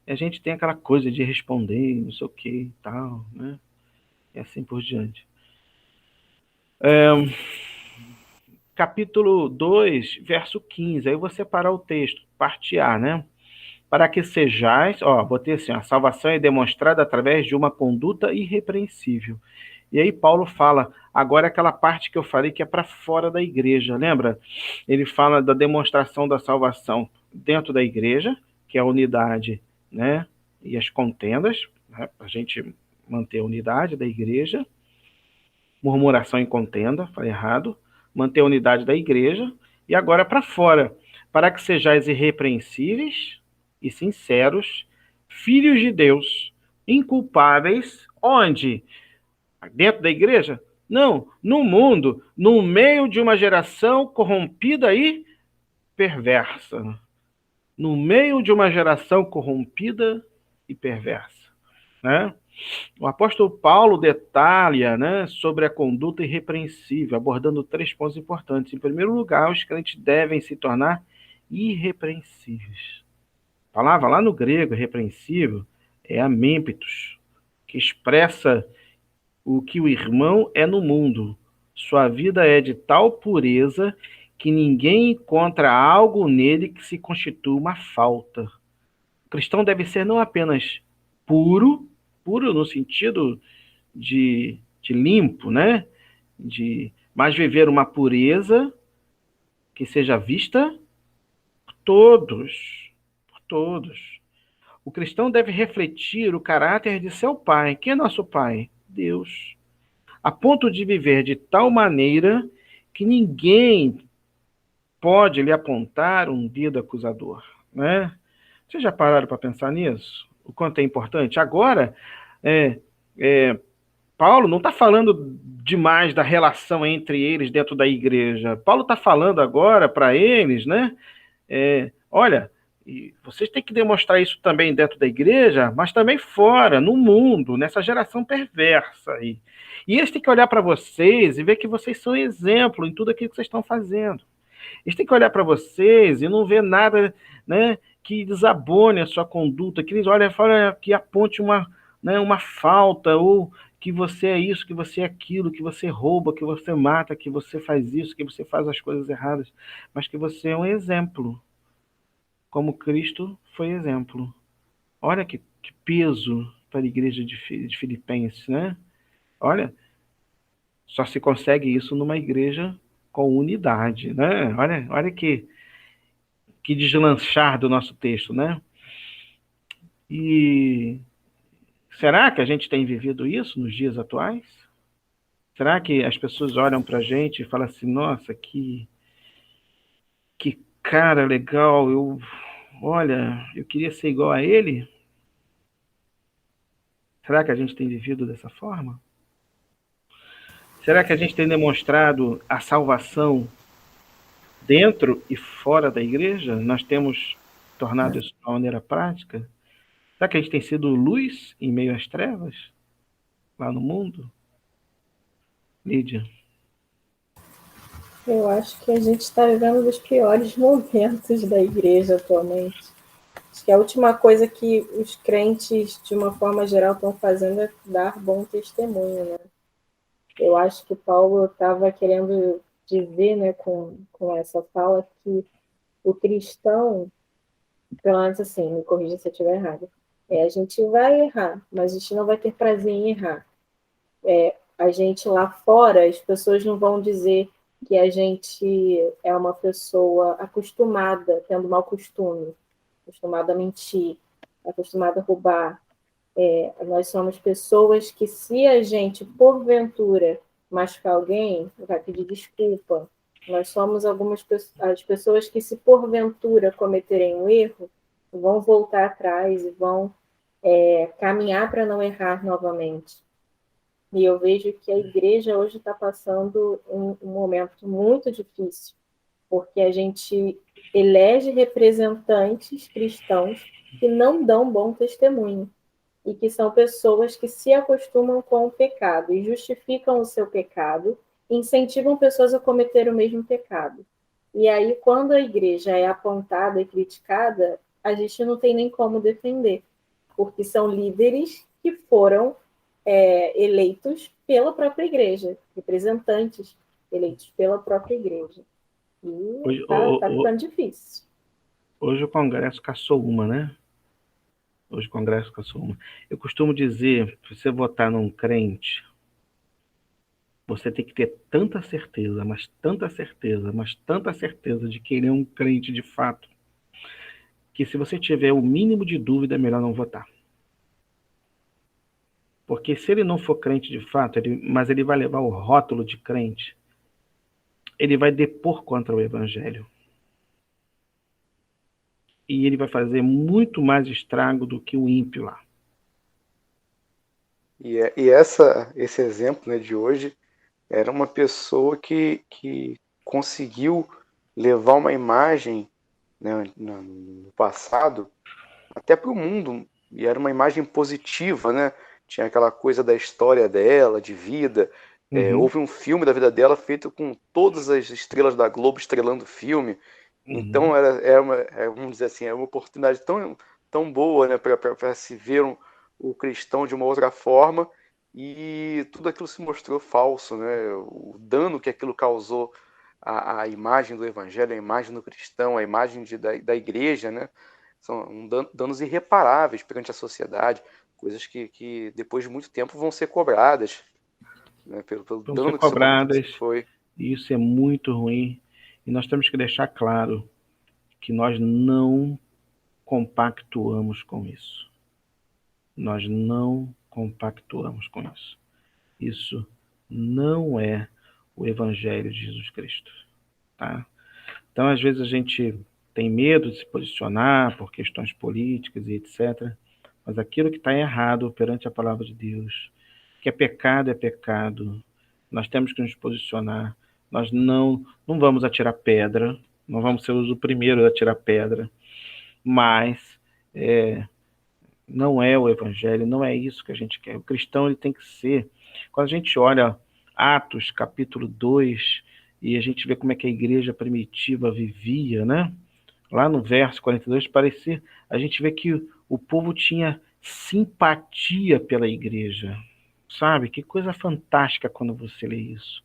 E a gente tem aquela coisa de responder, não sei o que e tal, né? E assim por diante. Capítulo 2, verso 15. Aí eu vou separar o texto, parte A, né? Para que sejais, botei assim, a salvação é demonstrada através de uma conduta irrepreensível. E aí Paulo fala, agora aquela parte que eu falei que é para fora da igreja, lembra? Ele fala da demonstração da salvação dentro da igreja, que é a unidade, né? E as contendas, né? Para a gente manter a unidade da igreja. Murmuração e contenda, falei errado. Manter a unidade da igreja. E agora para fora, para que sejais irrepreensíveis e sinceros, filhos de Deus, inculpáveis, onde? Dentro da igreja? Não, no mundo, no meio de uma geração corrompida e perversa. No meio de uma geração corrompida e perversa, né? O apóstolo Paulo detalha, né, sobre a conduta irrepreensível, abordando 3 pontos importantes. Em primeiro lugar, os crentes devem se tornar irrepreensíveis. A palavra lá no grego, irrepreensível, é amêmpitos, que expressa o que o irmão é no mundo. Sua vida é de tal pureza que ninguém encontra algo nele que se constitua uma falta. O cristão deve ser não apenas puro no sentido de limpo, né? Mas viver uma pureza que seja vista por todos. Por todos. O cristão deve refletir o caráter de seu pai. Quem é nosso pai? Deus. A ponto de viver de tal maneira que ninguém pode lhe apontar um dedo acusador, né? Vocês já pararam para pensar nisso? O quanto é importante? Agora, Paulo não está falando demais da relação entre eles dentro da igreja. Paulo está falando agora para eles, né? Olha, e vocês têm que demonstrar isso também dentro da igreja, mas também fora, no mundo, nessa geração perversa aí. E eles têm que olhar para vocês e ver que vocês são exemplo em tudo aquilo que vocês estão fazendo. Eles têm que olhar para vocês e não ver nada, né, que desabone a sua conduta, que eles olhem fora, que aponte uma falta, ou que você é isso, que você é aquilo, que você rouba, que você mata, que você faz isso, que você faz as coisas erradas, mas que você é um exemplo, como Cristo foi exemplo. Olha que peso para a igreja de Filipenses, né? Olha, só se consegue isso numa igreja com unidade, né? Olha que deslanchar do nosso texto, né? E será que a gente tem vivido isso nos dias atuais? Será que as pessoas olham para a gente e falam assim, nossa, que cara legal, eu queria ser igual a ele? Será que a gente tem vivido dessa forma? Será que a gente tem demonstrado a salvação dentro e fora da igreja? Nós temos tornado isso de uma maneira prática? Será que a gente tem sido luz em meio às trevas lá no mundo? Lídia? Eu acho que a gente está vivendo um dos piores momentos da igreja atualmente. Acho que a última coisa que os crentes, de uma forma geral, estão fazendo é dar bom testemunho, né? Eu acho que Paulo estava querendo dizer, né, com essa fala, que o cristão, pelo menos assim, me corrija se eu estiver errado, a gente vai errar, mas a gente não vai ter prazer em errar. A gente lá fora, as pessoas não vão dizer que a gente é uma pessoa acostumada, tendo mau costume, acostumada a mentir, acostumada a roubar. Nós somos pessoas que, se a gente, porventura, machucar alguém, vai pedir desculpa. Nós somos as pessoas que, se porventura cometerem um erro, vão voltar atrás e vão caminhar para não errar novamente. E eu vejo que a igreja hoje está passando um momento muito difícil, porque a gente elege representantes cristãos que não dão bom testemunho e que são pessoas que se acostumam com o pecado e justificam o seu pecado, e incentivam pessoas a cometer o mesmo pecado. E aí, quando a igreja é apontada e criticada, a gente não tem nem como defender, porque são líderes que foram eleitos pela própria igreja, representantes eleitos pela própria igreja. E está ficando difícil. Hoje o Congresso caçou uma, né? Hoje o Congresso caçou uma. Eu costumo dizer, se você votar num crente, você tem que ter tanta certeza, mas tanta certeza, mas tanta certeza de que ele é um crente de fato, que se você tiver o mínimo de dúvida, é melhor não votar. Porque se ele não for crente de fato, mas ele vai levar o rótulo de crente, ele vai depor contra o evangelho. E ele vai fazer muito mais estrago do que o ímpio lá. E esse exemplo, né, de hoje era uma pessoa que conseguiu levar uma imagem, né, no passado até para o mundo, e era uma imagem positiva, né? Tinha aquela coisa da história dela, de vida. Houve um filme da vida dela feito com todas as estrelas da Globo estrelando o filme. Então vamos dizer assim, é uma oportunidade tão boa, né, para se ver o cristão de uma outra forma, e tudo aquilo se mostrou falso, né? O dano que aquilo causou à imagem do evangelho, à imagem do cristão, à imagem da igreja, né? São danos irreparáveis perante a sociedade, coisas que depois de muito tempo vão ser cobradas, né, pelo dano que isso foi. Isso é muito ruim, e nós temos que deixar claro que nós não compactuamos com isso. Nós não compactuamos com isso. Isso não é o Evangelho de Jesus Cristo. Tá? Então, às vezes, a gente tem medo de se posicionar por questões políticas e etc. Mas aquilo que está errado perante a palavra de Deus, que é pecado, nós temos que nos posicionar. Nós não vamos atirar pedra, não vamos ser o primeiro a atirar pedra, mas não é o evangelho, não é isso que a gente quer. O cristão ele tem que ser. Quando a gente olha Atos, capítulo 2, e a gente vê como é que a igreja primitiva vivia, né? Lá no verso 42, parecia, a gente vê que o povo tinha simpatia pela igreja. Sabe? Que coisa fantástica quando você lê isso.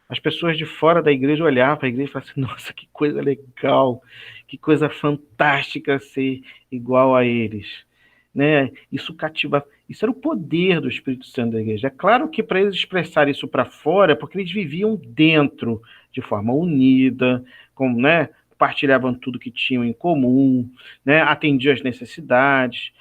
As pessoas de fora da igreja olhavam para a igreja e falavam assim, nossa, que coisa legal, que coisa fantástica ser igual a eles. Né? Isso cativa, isso era o poder do Espírito Santo da igreja. É claro que para eles expressar isso para fora, é porque eles viviam dentro, de forma unida, né? Partilhavam tudo que tinham em comum, né? Atendiam as necessidades,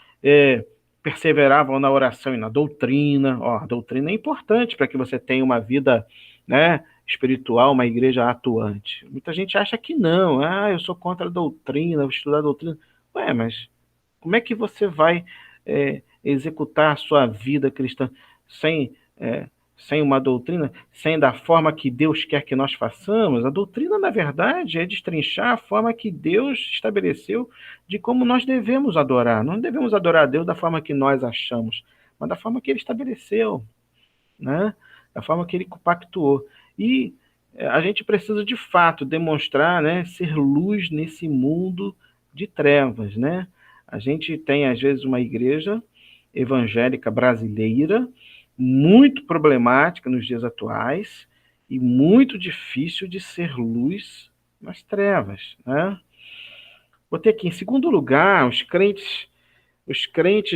perseveravam na oração e na doutrina. A doutrina é importante para que você tenha uma vida, né, espiritual, uma igreja atuante. Muita gente acha que não. Eu sou contra a doutrina, vou estudar a doutrina. Mas como é que você vai executar a sua vida cristã sem uma doutrina, sem da forma que Deus quer que nós façamos? A doutrina, na verdade, é destrinchar a forma que Deus estabeleceu de como nós devemos adorar. Não devemos adorar a Deus da forma que nós achamos, mas da forma que Ele estabeleceu, né? Da forma que Ele compactuou. E a gente precisa, de fato, demonstrar, né, ser luz nesse mundo de trevas, né? A gente tem, às vezes, uma igreja evangélica brasileira muito problemática nos dias atuais e muito difícil de ser luz nas trevas, né? Botei aqui, em segundo lugar, os crentes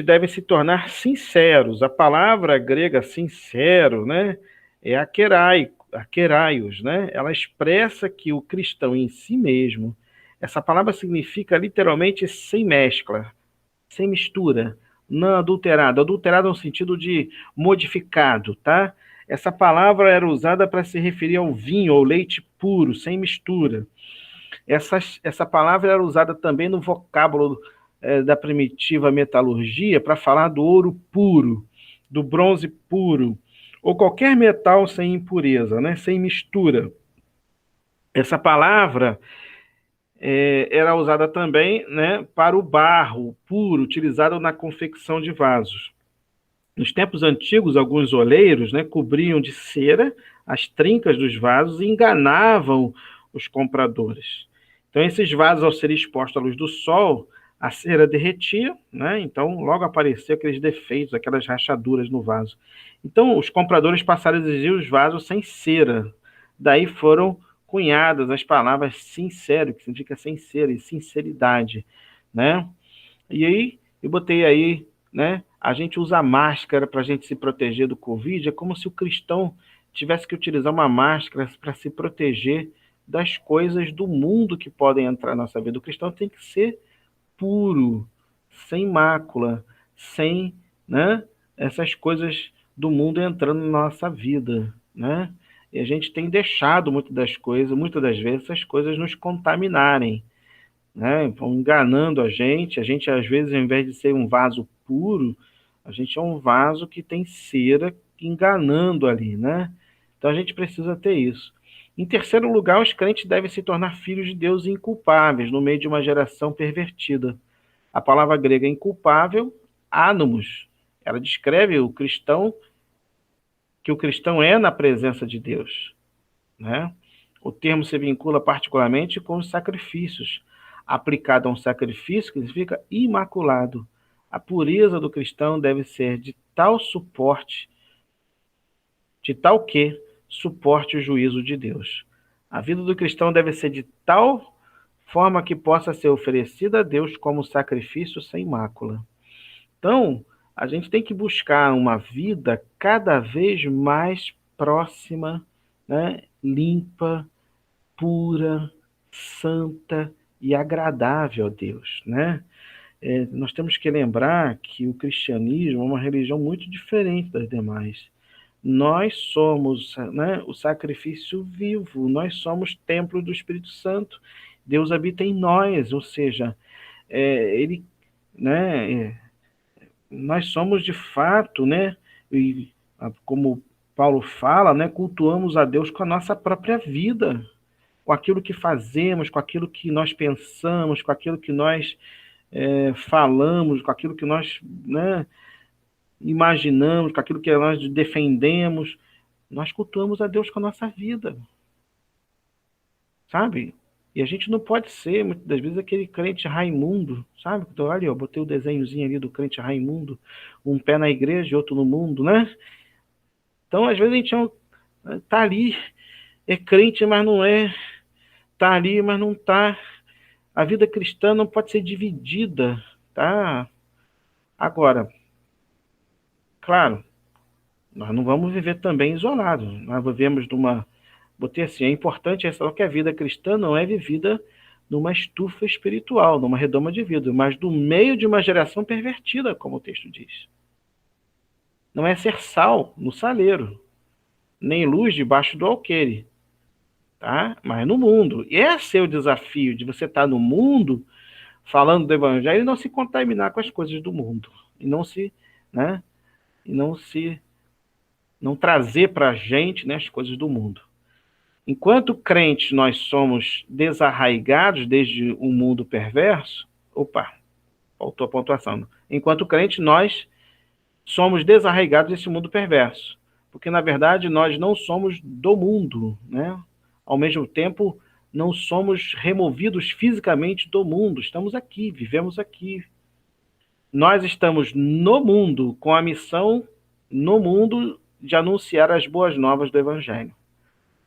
devem se tornar sinceros. A palavra grega sincero, né, é akeraios, né? Ela expressa que o cristão em si mesmo, essa palavra significa literalmente sem mescla, sem mistura, não adulterado. Adulterado no sentido de modificado, tá? Essa palavra era usada para se referir ao vinho ou leite puro, sem mistura. Essa palavra era usada também no vocábulo da primitiva metalurgia para falar do ouro puro, do bronze puro, ou qualquer metal sem impureza, né? Sem mistura. Essa palavra era usada também, né, para o barro puro, utilizado na confecção de vasos. Nos tempos antigos, alguns oleiros, né, cobriam de cera as trincas dos vasos e enganavam os compradores. Então, esses vasos, ao serem expostos à luz do sol, a cera derretia, né? Então logo apareciam aqueles defeitos, aquelas rachaduras no vaso. Então, os compradores passaram a exigir os vasos sem cera. Daí foram cunhadas as palavras sincero, que significa sem cera, e sinceridade, né? E aí, eu botei aí, né? A gente usa máscara para a gente se proteger do Covid. É como se o cristão tivesse que utilizar uma máscara para se proteger das coisas do mundo que podem entrar na nossa vida. O cristão tem que ser puro, sem mácula, sem, né, essas coisas do mundo entrando na nossa vida, né? E a gente tem deixado muitas das vezes, essas coisas nos contaminarem, né? Vão enganando a gente às vezes, ao invés de ser um vaso puro, a gente é um vaso que tem cera enganando ali, né? Então a gente precisa ter isso. Em terceiro lugar, os crentes devem se tornar filhos de Deus inculpáveis no meio de uma geração pervertida. A palavra grega inculpável, anomos, ela descreve o cristão, que o cristão é na presença de Deus, né? O termo se vincula particularmente com os sacrifícios. Aplicado a um sacrifício, que significa imaculado. A pureza do cristão deve ser de tal que suporte o juízo de Deus. A vida do cristão deve ser de tal forma que possa ser oferecida a Deus como sacrifício sem mácula. Então, a gente tem que buscar uma vida cada vez mais próxima, né, limpa, pura, santa e agradável a Deus, né? Nós temos que lembrar que o cristianismo é uma religião muito diferente das demais. Nós somos, né, o sacrifício vivo, nós somos templo do Espírito Santo. Deus habita em nós, ou seja, ele, né, nós somos de fato, né, e, como Paulo fala, né, cultuamos a Deus com a nossa própria vida, com aquilo que fazemos, com aquilo que nós pensamos, com aquilo que nós falamos, com aquilo que nós, né, imaginamos, com aquilo que nós defendemos. Nós cultuamos a Deus com a nossa vida, sabe? E a gente não pode ser, muitas das vezes, aquele crente Raimundo, sabe? Então, olha, eu botei o desenhozinho ali do crente Raimundo, um pé na igreja e outro no mundo, né? Então, às vezes, a gente tá ali, é crente, mas não é, tá ali, mas não tá. A vida cristã não pode ser dividida, tá? Agora, claro, nós não vamos viver também isolados. Nós vivemos numa... Botei assim, é importante ressaltar que a vida cristã não é vivida numa estufa espiritual, numa redoma de vidro, mas no meio de uma geração pervertida, como o texto diz. Não é ser sal no saleiro, nem luz debaixo do alqueire, tá? Mas no mundo. E esse é o desafio de você estar no mundo, falando do evangelho, e não se contaminar com as coisas do mundo. E não se, né? E não trazer para a gente, né, as coisas do mundo. Enquanto crentes nós somos desarraigados desde o mundo perverso, faltou a pontuação. Enquanto crente nós somos desarraigados desse mundo perverso, porque na verdade nós não somos do mundo, né? Ao mesmo tempo não somos removidos fisicamente do mundo, estamos aqui, vivemos aqui. Nós estamos no mundo com a missão no mundo de anunciar as boas novas do Evangelho.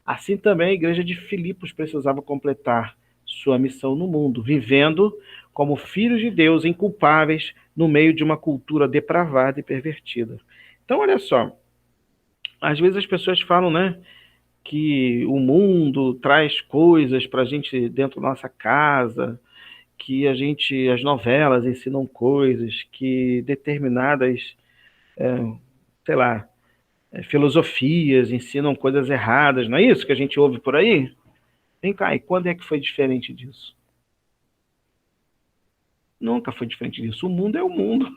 Assim também a igreja de Filipos precisava completar sua missão no mundo, vivendo como filhos de Deus inculpáveis no meio de uma cultura depravada e pervertida. Então, olha só, às vezes as pessoas falam, né, que o mundo traz coisas para a gente dentro da nossa casa, que as novelas ensinam coisas, que determinadas, sei lá, filosofias ensinam coisas erradas, não é isso que a gente ouve por aí? Vem cá, e quando é que foi diferente disso? Nunca foi diferente disso. O mundo é o mundo.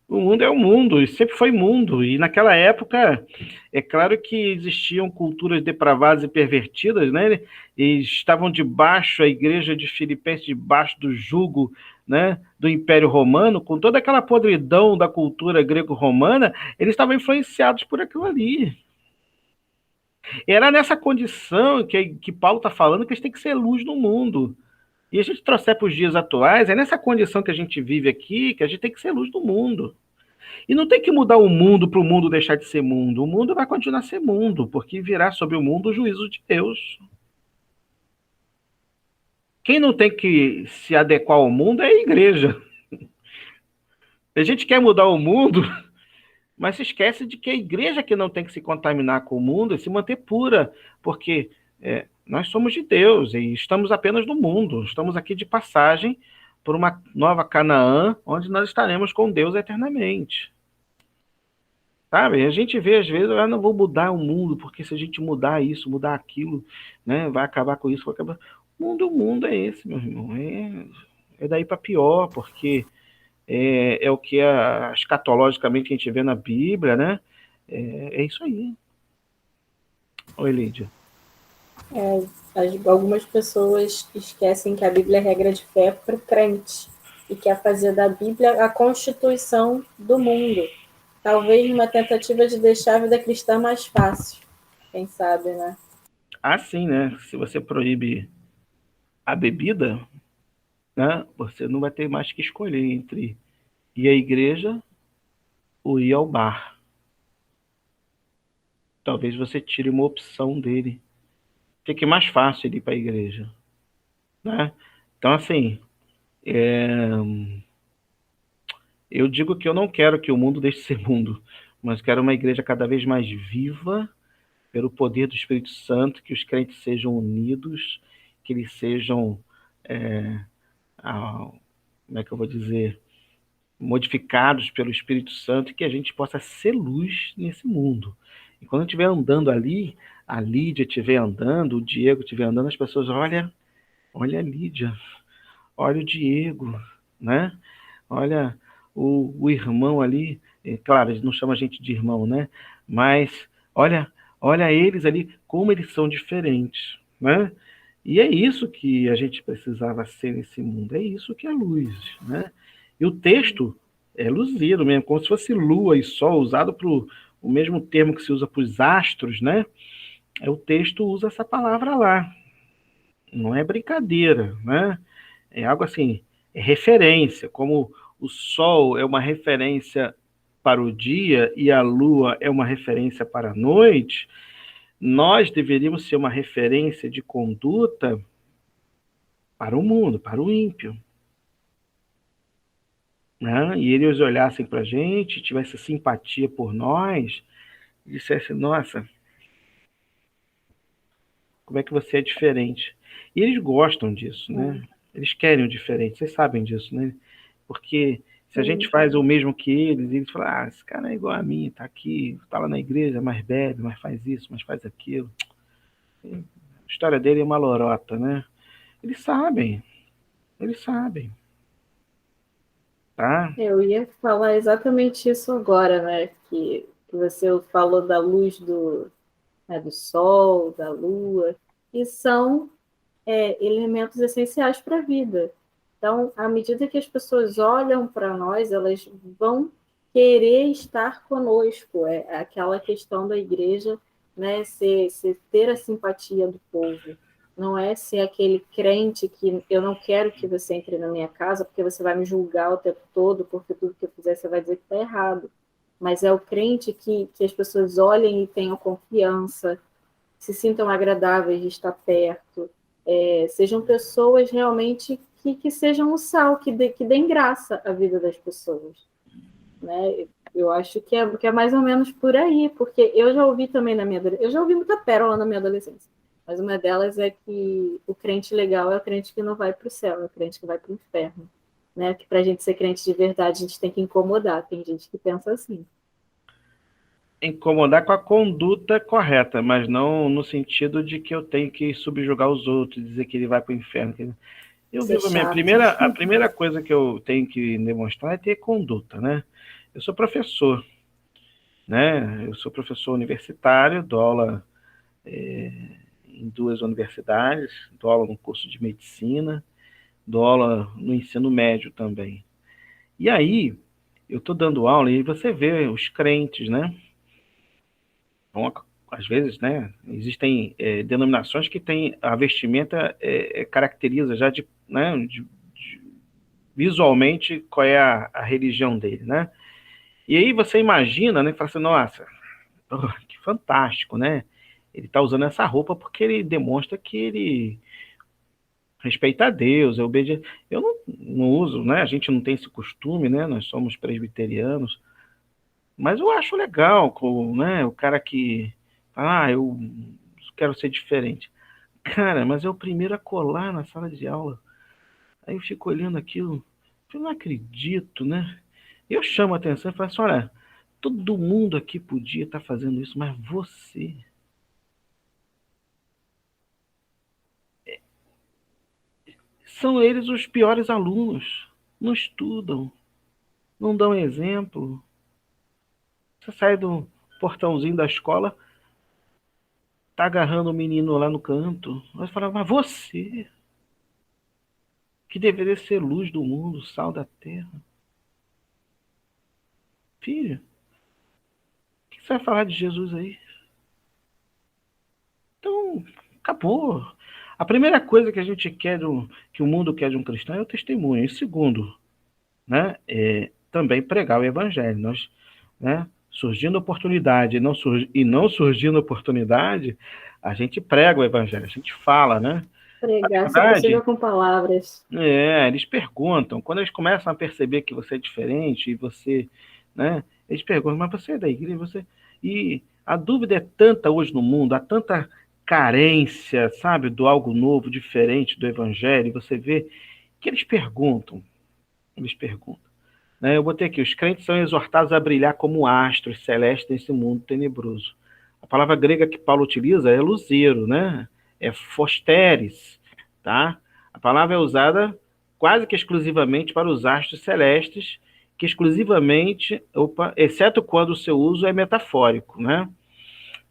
O mundo é o mundo, e sempre foi mundo. E naquela época, é claro que existiam culturas depravadas e pervertidas, né? E estavam debaixo, a igreja de Filipenses, debaixo do jugo, né, do Império Romano, com toda aquela podridão da cultura grego-romana, eles estavam influenciados por aquilo ali. Era nessa condição que Paulo está falando que eles têm que ser luz no mundo. E a gente trouxer para os dias atuais, é nessa condição que a gente vive aqui que a gente tem que ser luz do mundo. E não tem que mudar o mundo para o mundo deixar de ser mundo. O mundo vai continuar a ser mundo, porque virá sobre o mundo o juízo de Deus. Quem não tem que se adequar ao mundo é a igreja. A gente quer mudar o mundo, mas se esquece de que a igreja que não tem que se contaminar com o mundo e se manter pura, porque nós somos de Deus e estamos apenas no mundo. Estamos aqui de passagem por uma nova Canaã, onde nós estaremos com Deus eternamente. Sabe? A gente vê, às vezes, eu não vou mudar o mundo, porque se a gente mudar isso, mudar aquilo, né, vai acabar com isso, vai acabar. O mundo é esse, meu irmão. É daí para pior, porque é o que escatologicamente a gente vê na Bíblia, né? É isso aí. Oi, Lídia. Algumas pessoas esquecem que a Bíblia é regra de fé para o crente e quer fazer da Bíblia a constituição do mundo. Talvez uma tentativa de deixar a vida cristã mais fácil. Quem sabe, né? Sim, né? Se você proíbe a bebida, né, você não vai ter mais que escolher entre ir à igreja ou ir ao bar. Talvez você tire uma opção dele. Fique mais fácil ele ir para a igreja, né? Então, assim, eu digo que eu não quero que o mundo deixe de ser mundo, mas quero uma igreja cada vez mais viva pelo poder do Espírito Santo, que os crentes sejam unidos, que eles sejam, como é que eu vou dizer, modificados pelo Espírito Santo, e que a gente possa ser luz nesse mundo. E quando eu estiver andando ali, a Lídia estiver andando, o Diego estiver andando, as pessoas, olha a Lídia, olha o Diego, né? Olha o irmão ali, claro, eles não chamam a gente de irmão, né? Mas olha eles ali, como eles são diferentes, né? E é isso que a gente precisava ser nesse mundo, é isso que é luz, né? E o texto é luzido mesmo, como se fosse lua e sol, usado para o mesmo termo que se usa para os astros, né? O texto usa essa palavra lá, não é brincadeira, né? É algo assim, é referência, como o sol é uma referência para o dia e a lua é uma referência para a noite, nós deveríamos ser uma referência de conduta para o mundo, para o ímpio. Né? E eles olhassem para a gente, tivessem simpatia por nós, e dissessem, nossa, como é que você é diferente? E eles gostam disso, né? Eles querem o diferente, vocês sabem disso, né? Porque se a gente faz o mesmo que eles falam, esse cara é igual a mim, tá aqui, tá lá na igreja, mas bebe, mas faz isso, mas faz aquilo. A história dele é uma lorota, né? Eles sabem, tá? Eu ia falar exatamente isso agora, né? Que você falou da luz do sol, da lua, e são elementos essenciais para a vida. Então, à medida que as pessoas olham para nós, elas vão querer estar conosco. É aquela questão da igreja, né, ter a simpatia do povo. Não é ser aquele crente que eu não quero que você entre na minha casa porque você vai me julgar o tempo todo, porque tudo que eu fizer você vai dizer que está errado. mas é o crente que as pessoas olhem e tenham confiança, se sintam agradáveis de estar perto, sejam pessoas realmente que sejam o sal, que deem graça à vida das pessoas, né? Eu acho que é mais ou menos por aí, porque eu já ouvi também eu já ouvi muita pérola na minha adolescência, mas uma delas é que o crente legal é o crente que não vai para o céu, é o crente que vai para o inferno, né? Que para a gente ser crente de verdade, a gente tem que incomodar, tem gente que pensa assim. Incomodar com a conduta correta, mas não no sentido de que eu tenho que subjugar os outros, dizer que ele vai para o inferno. Eu Ser vivo chato. a primeira coisa que eu tenho que demonstrar é ter conduta, né? Eu sou professor, né? Eu sou professor universitário, dou aula em 2 universidades, dou aula no curso de medicina, dou aula no ensino médio também. E aí, eu estou dando aula e você vê os crentes, né? Bom, às vezes, né? Existem denominações que têm a vestimenta caracteriza já né, visualmente qual é a religião dele, né? E aí você imagina, né? Fala assim, nossa, que fantástico, né? Ele está usando essa roupa porque ele demonstra que ele respeita a Deus, é obediente. Eu não uso, né? A gente não tem esse costume, né? Nós somos presbiterianos, mas eu acho legal, né? O cara que fala, eu quero ser diferente. Cara, mas é o primeiro a colar na sala de aula. Aí eu fico olhando aquilo, eu não acredito, né? Eu chamo a atenção e falo assim, olha, todo mundo aqui podia estar fazendo isso, mas você. São eles os piores alunos. Não estudam, não dão exemplo. Você sai do portãozinho da escola, tá agarrando o menino lá no canto. Vai falar, mas você, que deveria ser luz do mundo, sal da terra. Filho, o que você vai falar de Jesus aí? Então, acabou. A primeira coisa que a gente quer, que o mundo quer de um cristão é o testemunho. E segundo, né, também pregar o evangelho. Nós, né, surgindo oportunidade e não surgindo oportunidade, a gente prega o evangelho, a gente fala, né? Na Pregar, se verdade, possível, com palavras. eles perguntam, quando eles começam a perceber que você é diferente e você, né, eles perguntam, mas você é da igreja, você... E a dúvida é tanta hoje no mundo, há tanta carência, sabe, do algo novo, diferente do evangelho, e você vê que eles perguntam. Né? Eu botei aqui, os crentes são exortados a brilhar como astros celestes nesse mundo tenebroso. A palavra grega que Paulo utiliza é luzeiro, né? É fosteres, tá? A palavra é usada quase que exclusivamente para os astros celestes, que exclusivamente, exceto quando o seu uso é metafórico, né?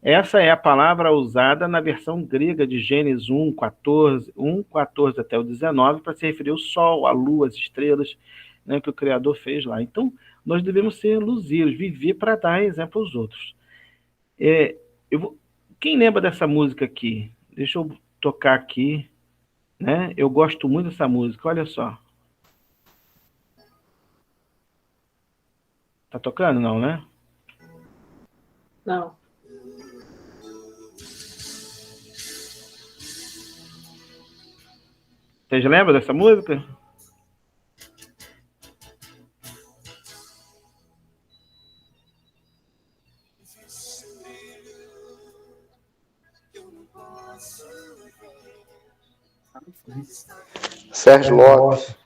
Essa é a palavra usada na versão grega de Gênesis 1:14 até o 19, para se referir ao Sol, à Lua, às estrelas, né, que o Criador fez lá. Então, nós devemos ser luzeiros, viver para dar exemplo aos outros. É, quem lembra dessa música aqui? Deixa eu tocar aqui, né? Eu gosto muito dessa música, olha só. Tá tocando? Não, né? Não. Vocês lembram dessa música? Sérgio Lopes.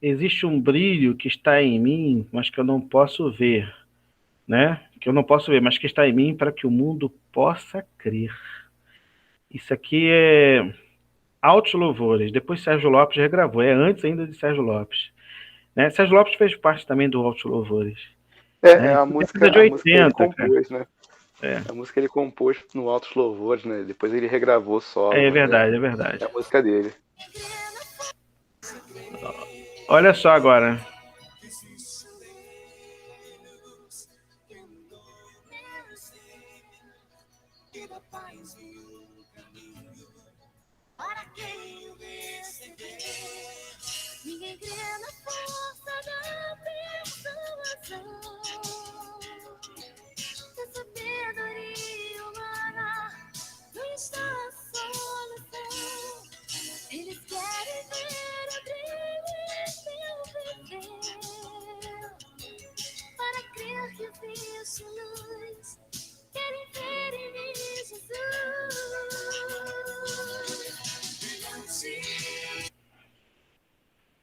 Existe um brilho que está em mim, mas que eu não posso ver, né? Que eu não posso ver, mas que está em mim para que o mundo possa crer. Isso aqui é Altos Louvores. Depois Sérgio Lopes regravou. É antes ainda de Sérgio Lopes. Né? Sérgio Lopes fez parte também do Altos Louvores. É Né? a Década música, de a música que ele 80, cara. compôs, né? A música ele compôs no Altos Louvores, né? Depois ele regravou solo, É mas verdade, é é verdade. a música dele. Olha só agora. tenho perceber. Ninguém crê na força da persuasão, da sabedoria humana não está a solução. Eles querem ver o brilho em meu viver, para crer que eu vejo luz. Querem ver em mim Jesus.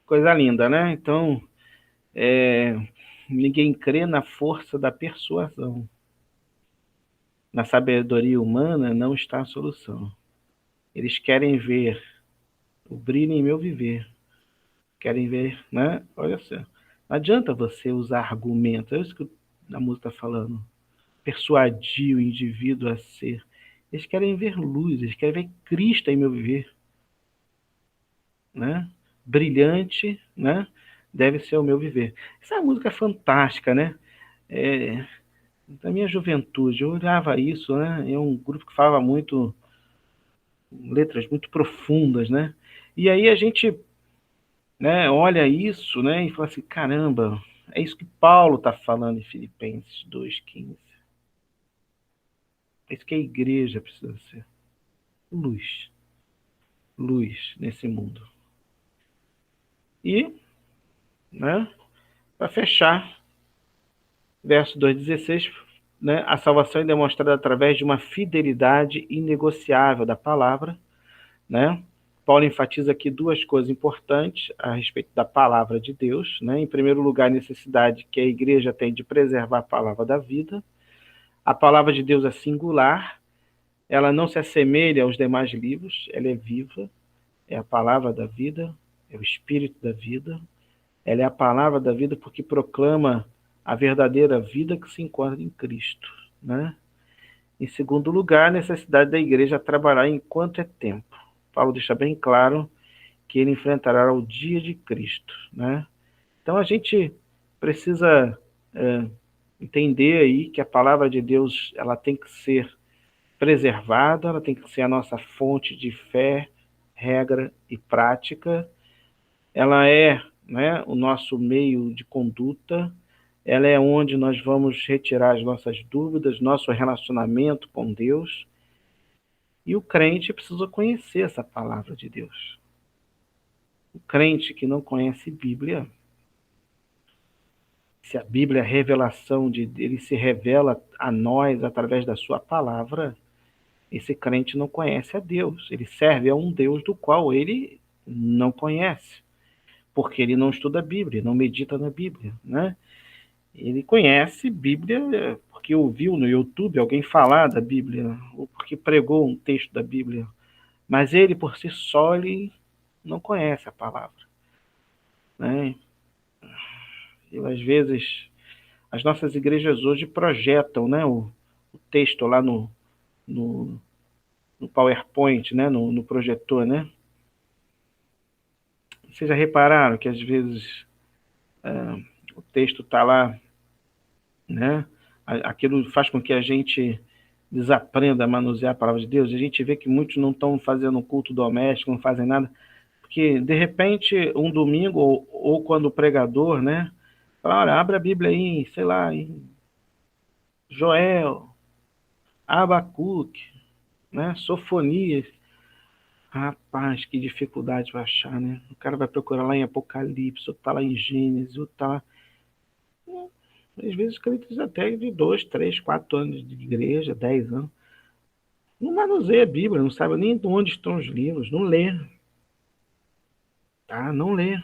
Coisa linda, né? Então, ninguém crê na força da persuasão. Na sabedoria humana não está a solução. Eles querem ver o brilho em meu viver. Querem ver, né? Olha só. Não adianta você usar argumentos. É isso que a música está falando. Persuadir o indivíduo a ser. Eles querem ver luz, eles querem ver Cristo em meu viver. Né? Brilhante, né? Deve ser o meu viver. Essa música é fantástica, né? Da minha juventude, eu olhava isso, né? É um grupo que falava muito, letras muito profundas, né? E aí a gente, né, olha isso, né, e fala assim, caramba, é isso que Paulo está falando em Filipenses 2,15. É isso que a igreja precisa ser. Luz. Luz nesse mundo. E, né, para fechar, verso 2,16, né, a salvação é demonstrada através de uma fidelidade inegociável da palavra, né? Paulo enfatiza aqui duas coisas importantes a respeito da palavra de Deus, né? Em primeiro lugar, a necessidade que a igreja tem de preservar a palavra da vida. A palavra de Deus é singular, ela não se assemelha aos demais livros, ela é viva, é a palavra da vida, é o espírito da vida, ela é a palavra da vida porque proclama a verdadeira vida que se encontra em Cristo, né? Em segundo lugar, a necessidade da igreja trabalhar enquanto é tempo. Paulo deixa bem claro que ele enfrentará o dia de Cristo, né? Então a gente precisa entender aí que a palavra de Deus ela tem que ser preservada, ela tem que ser a nossa fonte de fé, regra e prática. Ela é, né, o nosso meio de conduta, ela é onde nós vamos retirar as nossas dúvidas, nosso relacionamento com Deus. E o crente precisa conhecer essa palavra de Deus. O crente que não conhece Bíblia, se a Bíblia é a revelação ele se revela a nós através da sua palavra, esse crente não conhece a Deus. Ele serve a um Deus do qual ele não conhece, porque ele não estuda a Bíblia, não medita na Bíblia, né? Ele conhece Bíblia porque ouviu no YouTube alguém falar da Bíblia, ou porque pregou um texto da Bíblia, mas ele por si só ele não conhece a palavra, né? E às vezes as nossas igrejas hoje projetam, né, o texto lá no PowerPoint, né, no projetor, né? Vocês já repararam que às vezes o texto está lá, né? Aquilo faz com que a gente desaprenda a manusear a palavra de Deus. A gente vê que muitos não estão fazendo um culto doméstico, não fazem nada, porque de repente um domingo ou quando o pregador, né, fala, olha, abre a Bíblia aí, sei lá, em Joel, Abacuque, né, Sofonias. Rapaz, que dificuldade para achar, né? O cara vai procurar lá em Apocalipse, outro tá lá em Gênesis, outro tá lá. Às vezes crentes até de 2, 3, 4 anos de igreja, 10 anos. Não manuseia a Bíblia, não sabe nem de onde estão os livros, não lê. Tá? Não lê.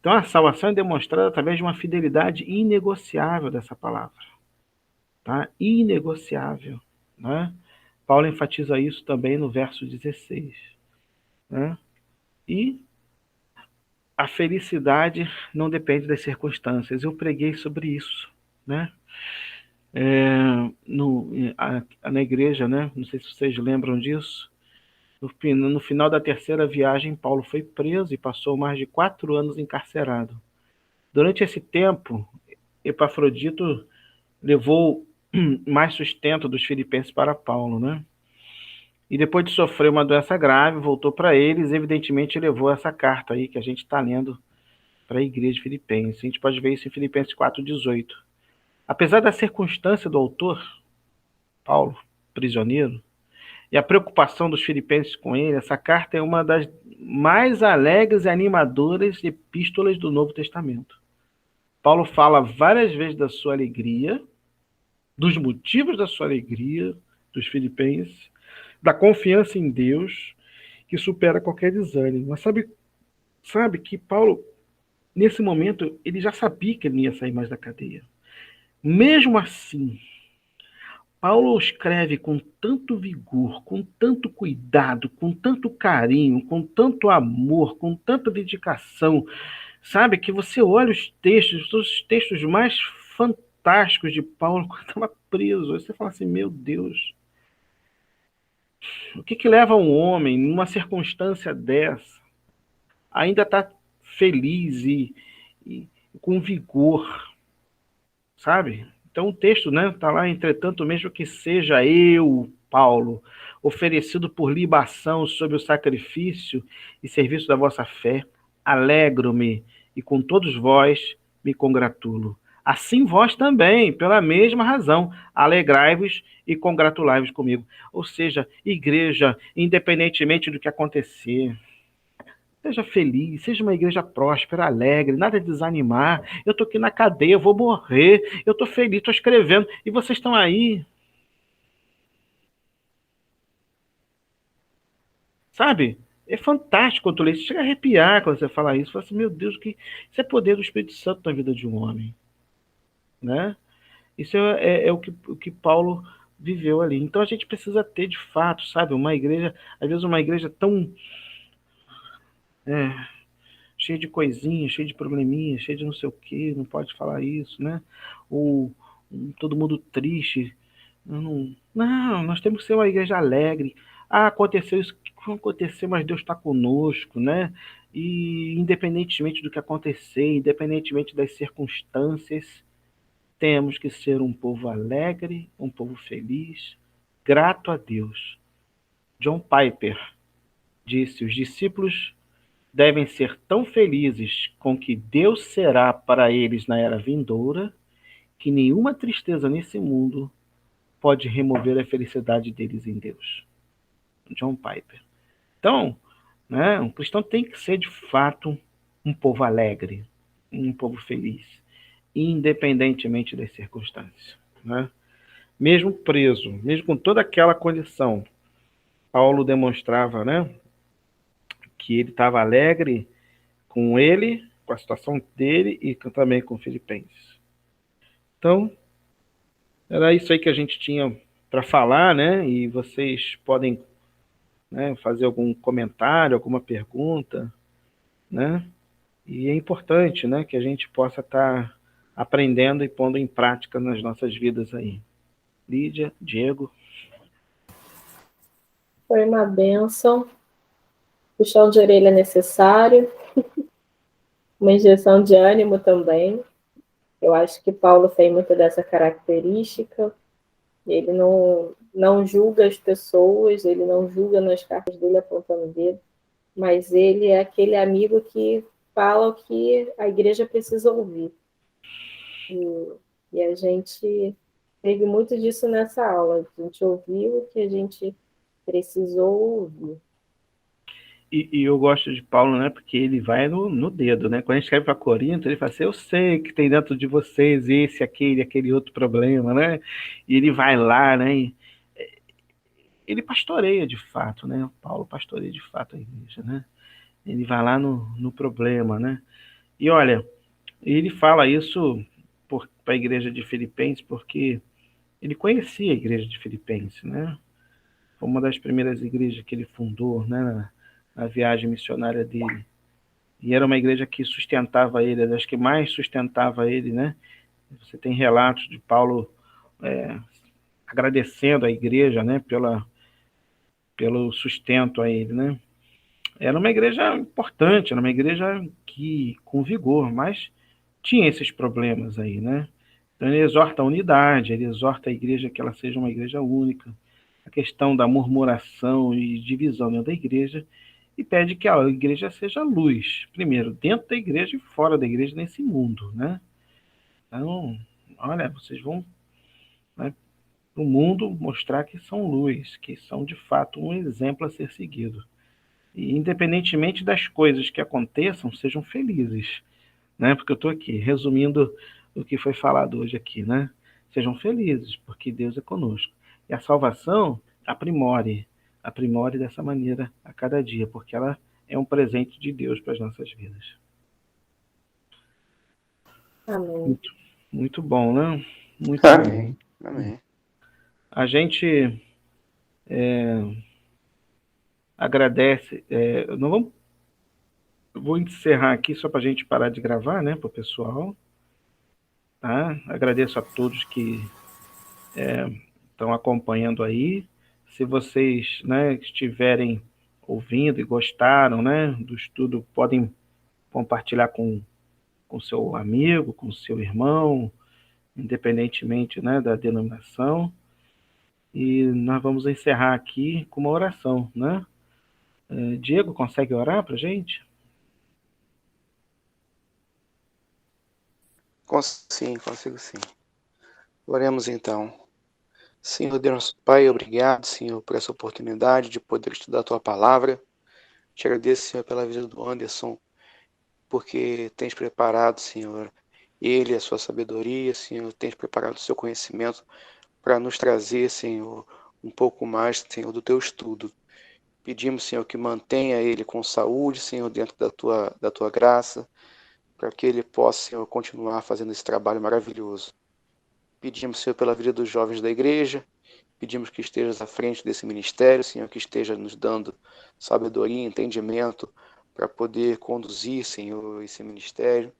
Então a salvação é demonstrada através de uma fidelidade inegociável dessa palavra. Tá? Inegociável. Né? Paulo enfatiza isso também no verso 16. Né? E a felicidade não depende das circunstâncias. Eu preguei sobre isso, né? Na igreja, né? Não sei se vocês lembram disso. No final da terceira viagem, Paulo foi preso e passou mais de 4 anos encarcerado. Durante esse tempo, Epafrodito levou mais sustento dos filipenses para Paulo, né? e depois de sofrer uma doença grave, voltou para eles, e evidentemente levou essa carta aí que a gente está lendo para a igreja de Filipenses. A gente pode ver isso em Filipenses 4,18. Apesar da circunstância do autor, Paulo, prisioneiro, e a preocupação dos filipenses com ele, essa carta é uma das mais alegres e animadoras epístolas do Novo Testamento. Paulo fala várias vezes da sua alegria, dos motivos da sua alegria, dos filipenses, da confiança em Deus, que supera qualquer desânimo. Mas sabe que Paulo, nesse momento, ele já sabia que ele não ia sair mais da cadeia. Mesmo assim, Paulo escreve com tanto vigor, com tanto cuidado, com tanto carinho, com tanto amor, com tanta dedicação, sabe, que você olha os textos mais fantásticos de Paulo quando estava preso. Aí você fala assim, meu Deus, o que leva um homem, numa circunstância dessa, ainda estar feliz e com vigor, sabe? Então o texto, né, está lá, entretanto, mesmo que seja eu, Paulo, oferecido por libação sob o sacrifício e serviço da vossa fé, alegro-me e com todos vós me congratulo. Assim vós também, pela mesma razão, alegrai-vos e congratulai-vos comigo. Ou seja, igreja, independentemente do que acontecer, seja feliz, seja uma igreja próspera, alegre, nada de desanimar. Eu estou aqui na cadeia, eu vou morrer, eu estou feliz, estou escrevendo, e vocês estão aí. Sabe? É fantástico quando tu lê, você chega a arrepiar quando você fala isso. Você fala assim, meu Deus, isso é poder do Espírito Santo na vida de um homem. Né? Isso é o que Paulo viveu ali. Então a gente precisa ter, de fato, sabe, uma igreja, às vezes uma igreja tão cheia de coisinhas, cheia de probleminhas, cheia de não sei o que, não pode falar isso, né? Ou todo mundo triste. Não, nós temos que ser uma igreja alegre. Ah, aconteceu isso, aconteceu, mas Deus está conosco, né? E independentemente do que acontecer, independentemente das circunstâncias, temos que ser um povo alegre, um povo feliz, grato a Deus. John Piper disse: os discípulos devem ser tão felizes com o que Deus será para eles na era vindoura, que nenhuma tristeza nesse mundo pode remover a felicidade deles em Deus. John Piper. Então, né, um cristão tem que ser, de fato, um povo alegre, um povo feliz, independentemente das circunstâncias. Né? Mesmo preso, mesmo com toda aquela condição, Paulo demonstrava, né, que ele estava alegre com ele, com a situação dele e também com Filipenses. Então, era isso aí que a gente tinha para falar, né? E vocês podem, né, fazer algum comentário, alguma pergunta, né? E é importante, né, que a gente possa estar aprendendo e pondo em prática nas nossas vidas aí. Lídia, Diego. Foi uma bênção. Puxão de orelha necessário. Uma injeção de ânimo também. Eu acho que Paulo tem muito dessa característica. Ele não julga as pessoas, ele não julga nas cartas dele apontando o dedo, mas ele é aquele amigo que fala o que a igreja precisa ouvir. E a gente teve muito disso nessa aula. A gente ouviu o que a gente precisou ouvir. E eu gosto de Paulo, né, porque ele vai no dedo, né? Quando a gente escreve para Corinto, ele fala assim, eu sei que tem dentro de vocês esse, aquele outro problema, né? E ele vai lá, né? Ele pastoreia de fato, né? Paulo pastoreia de fato a igreja, né? Ele vai lá no problema, né? E olha, ele fala isso para a igreja de Filipenses porque ele conhecia a igreja de Filipenses, né? Foi uma das primeiras igrejas que ele fundou, né? Na viagem missionária dele. E era uma igreja que sustentava ele, das que mais sustentava ele, né? Você tem relatos de Paulo agradecendo a igreja, né? Pelo sustento a ele, né? Era uma igreja importante, era uma igreja que com vigor, mas tinha esses problemas aí, né? Então ele exorta a unidade, ele exorta a igreja que ela seja uma igreja única. questão da murmuração e divisão dentro da igreja, e pede que a igreja seja luz, primeiro, dentro da igreja e fora da igreja, nesse mundo, né? Então, olha, vocês vão, né, para o mundo mostrar que são luz, que são de fato um exemplo a ser seguido. E independentemente das coisas que aconteçam, sejam felizes, né? Porque eu estou aqui resumindo o que foi falado hoje aqui, né? Sejam felizes, porque Deus é conosco. E a salvação, aprimore dessa maneira a cada dia, porque ela é um presente de Deus para as nossas vidas. Amém. Muito bom, né? Muito Amém. bom. Amém. A gente agradece. Não vamos, eu vou encerrar aqui só para a gente parar de gravar, né, para o pessoal. Tá? Agradeço a todos que estão acompanhando aí. Se vocês, né, estiverem ouvindo e gostaram, né, do estudo, podem compartilhar com seu amigo, com seu irmão, independentemente, né, da denominação. E nós vamos encerrar aqui com uma oração, né? Diego, consegue orar para a gente? Sim, consigo sim. Oremos então. Senhor Deus, nosso Pai, obrigado, Senhor, por essa oportunidade de poder estudar a Tua Palavra. Te agradeço, Senhor, pela vida do Anderson, porque tens preparado, Senhor, ele e a sua sabedoria, Senhor, tens preparado o seu conhecimento para nos trazer, Senhor, um pouco mais, Senhor, do Teu estudo. Pedimos, Senhor, que mantenha ele com saúde, Senhor, dentro da tua graça, para que ele possa, Senhor, continuar fazendo esse trabalho maravilhoso. Pedimos, Senhor, pela vida dos jovens da igreja, pedimos que estejas à frente desse ministério, Senhor, que esteja nos dando sabedoria e entendimento para poder conduzir, Senhor, esse ministério.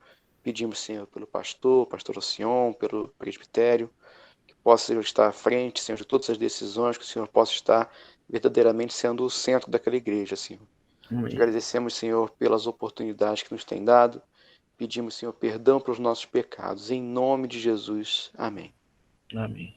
Pedimos, Senhor, pelo pastor Ocion, pelo presbitério, que possa, Senhor, estar à frente, Senhor, de todas as decisões, que o Senhor possa estar verdadeiramente sendo o centro daquela igreja, Senhor. Amém. Te agradecemos, Senhor, pelas oportunidades que nos tem dado. Pedimos, Senhor, perdão pelos nossos pecados. Em nome de Jesus. Amém. Amém.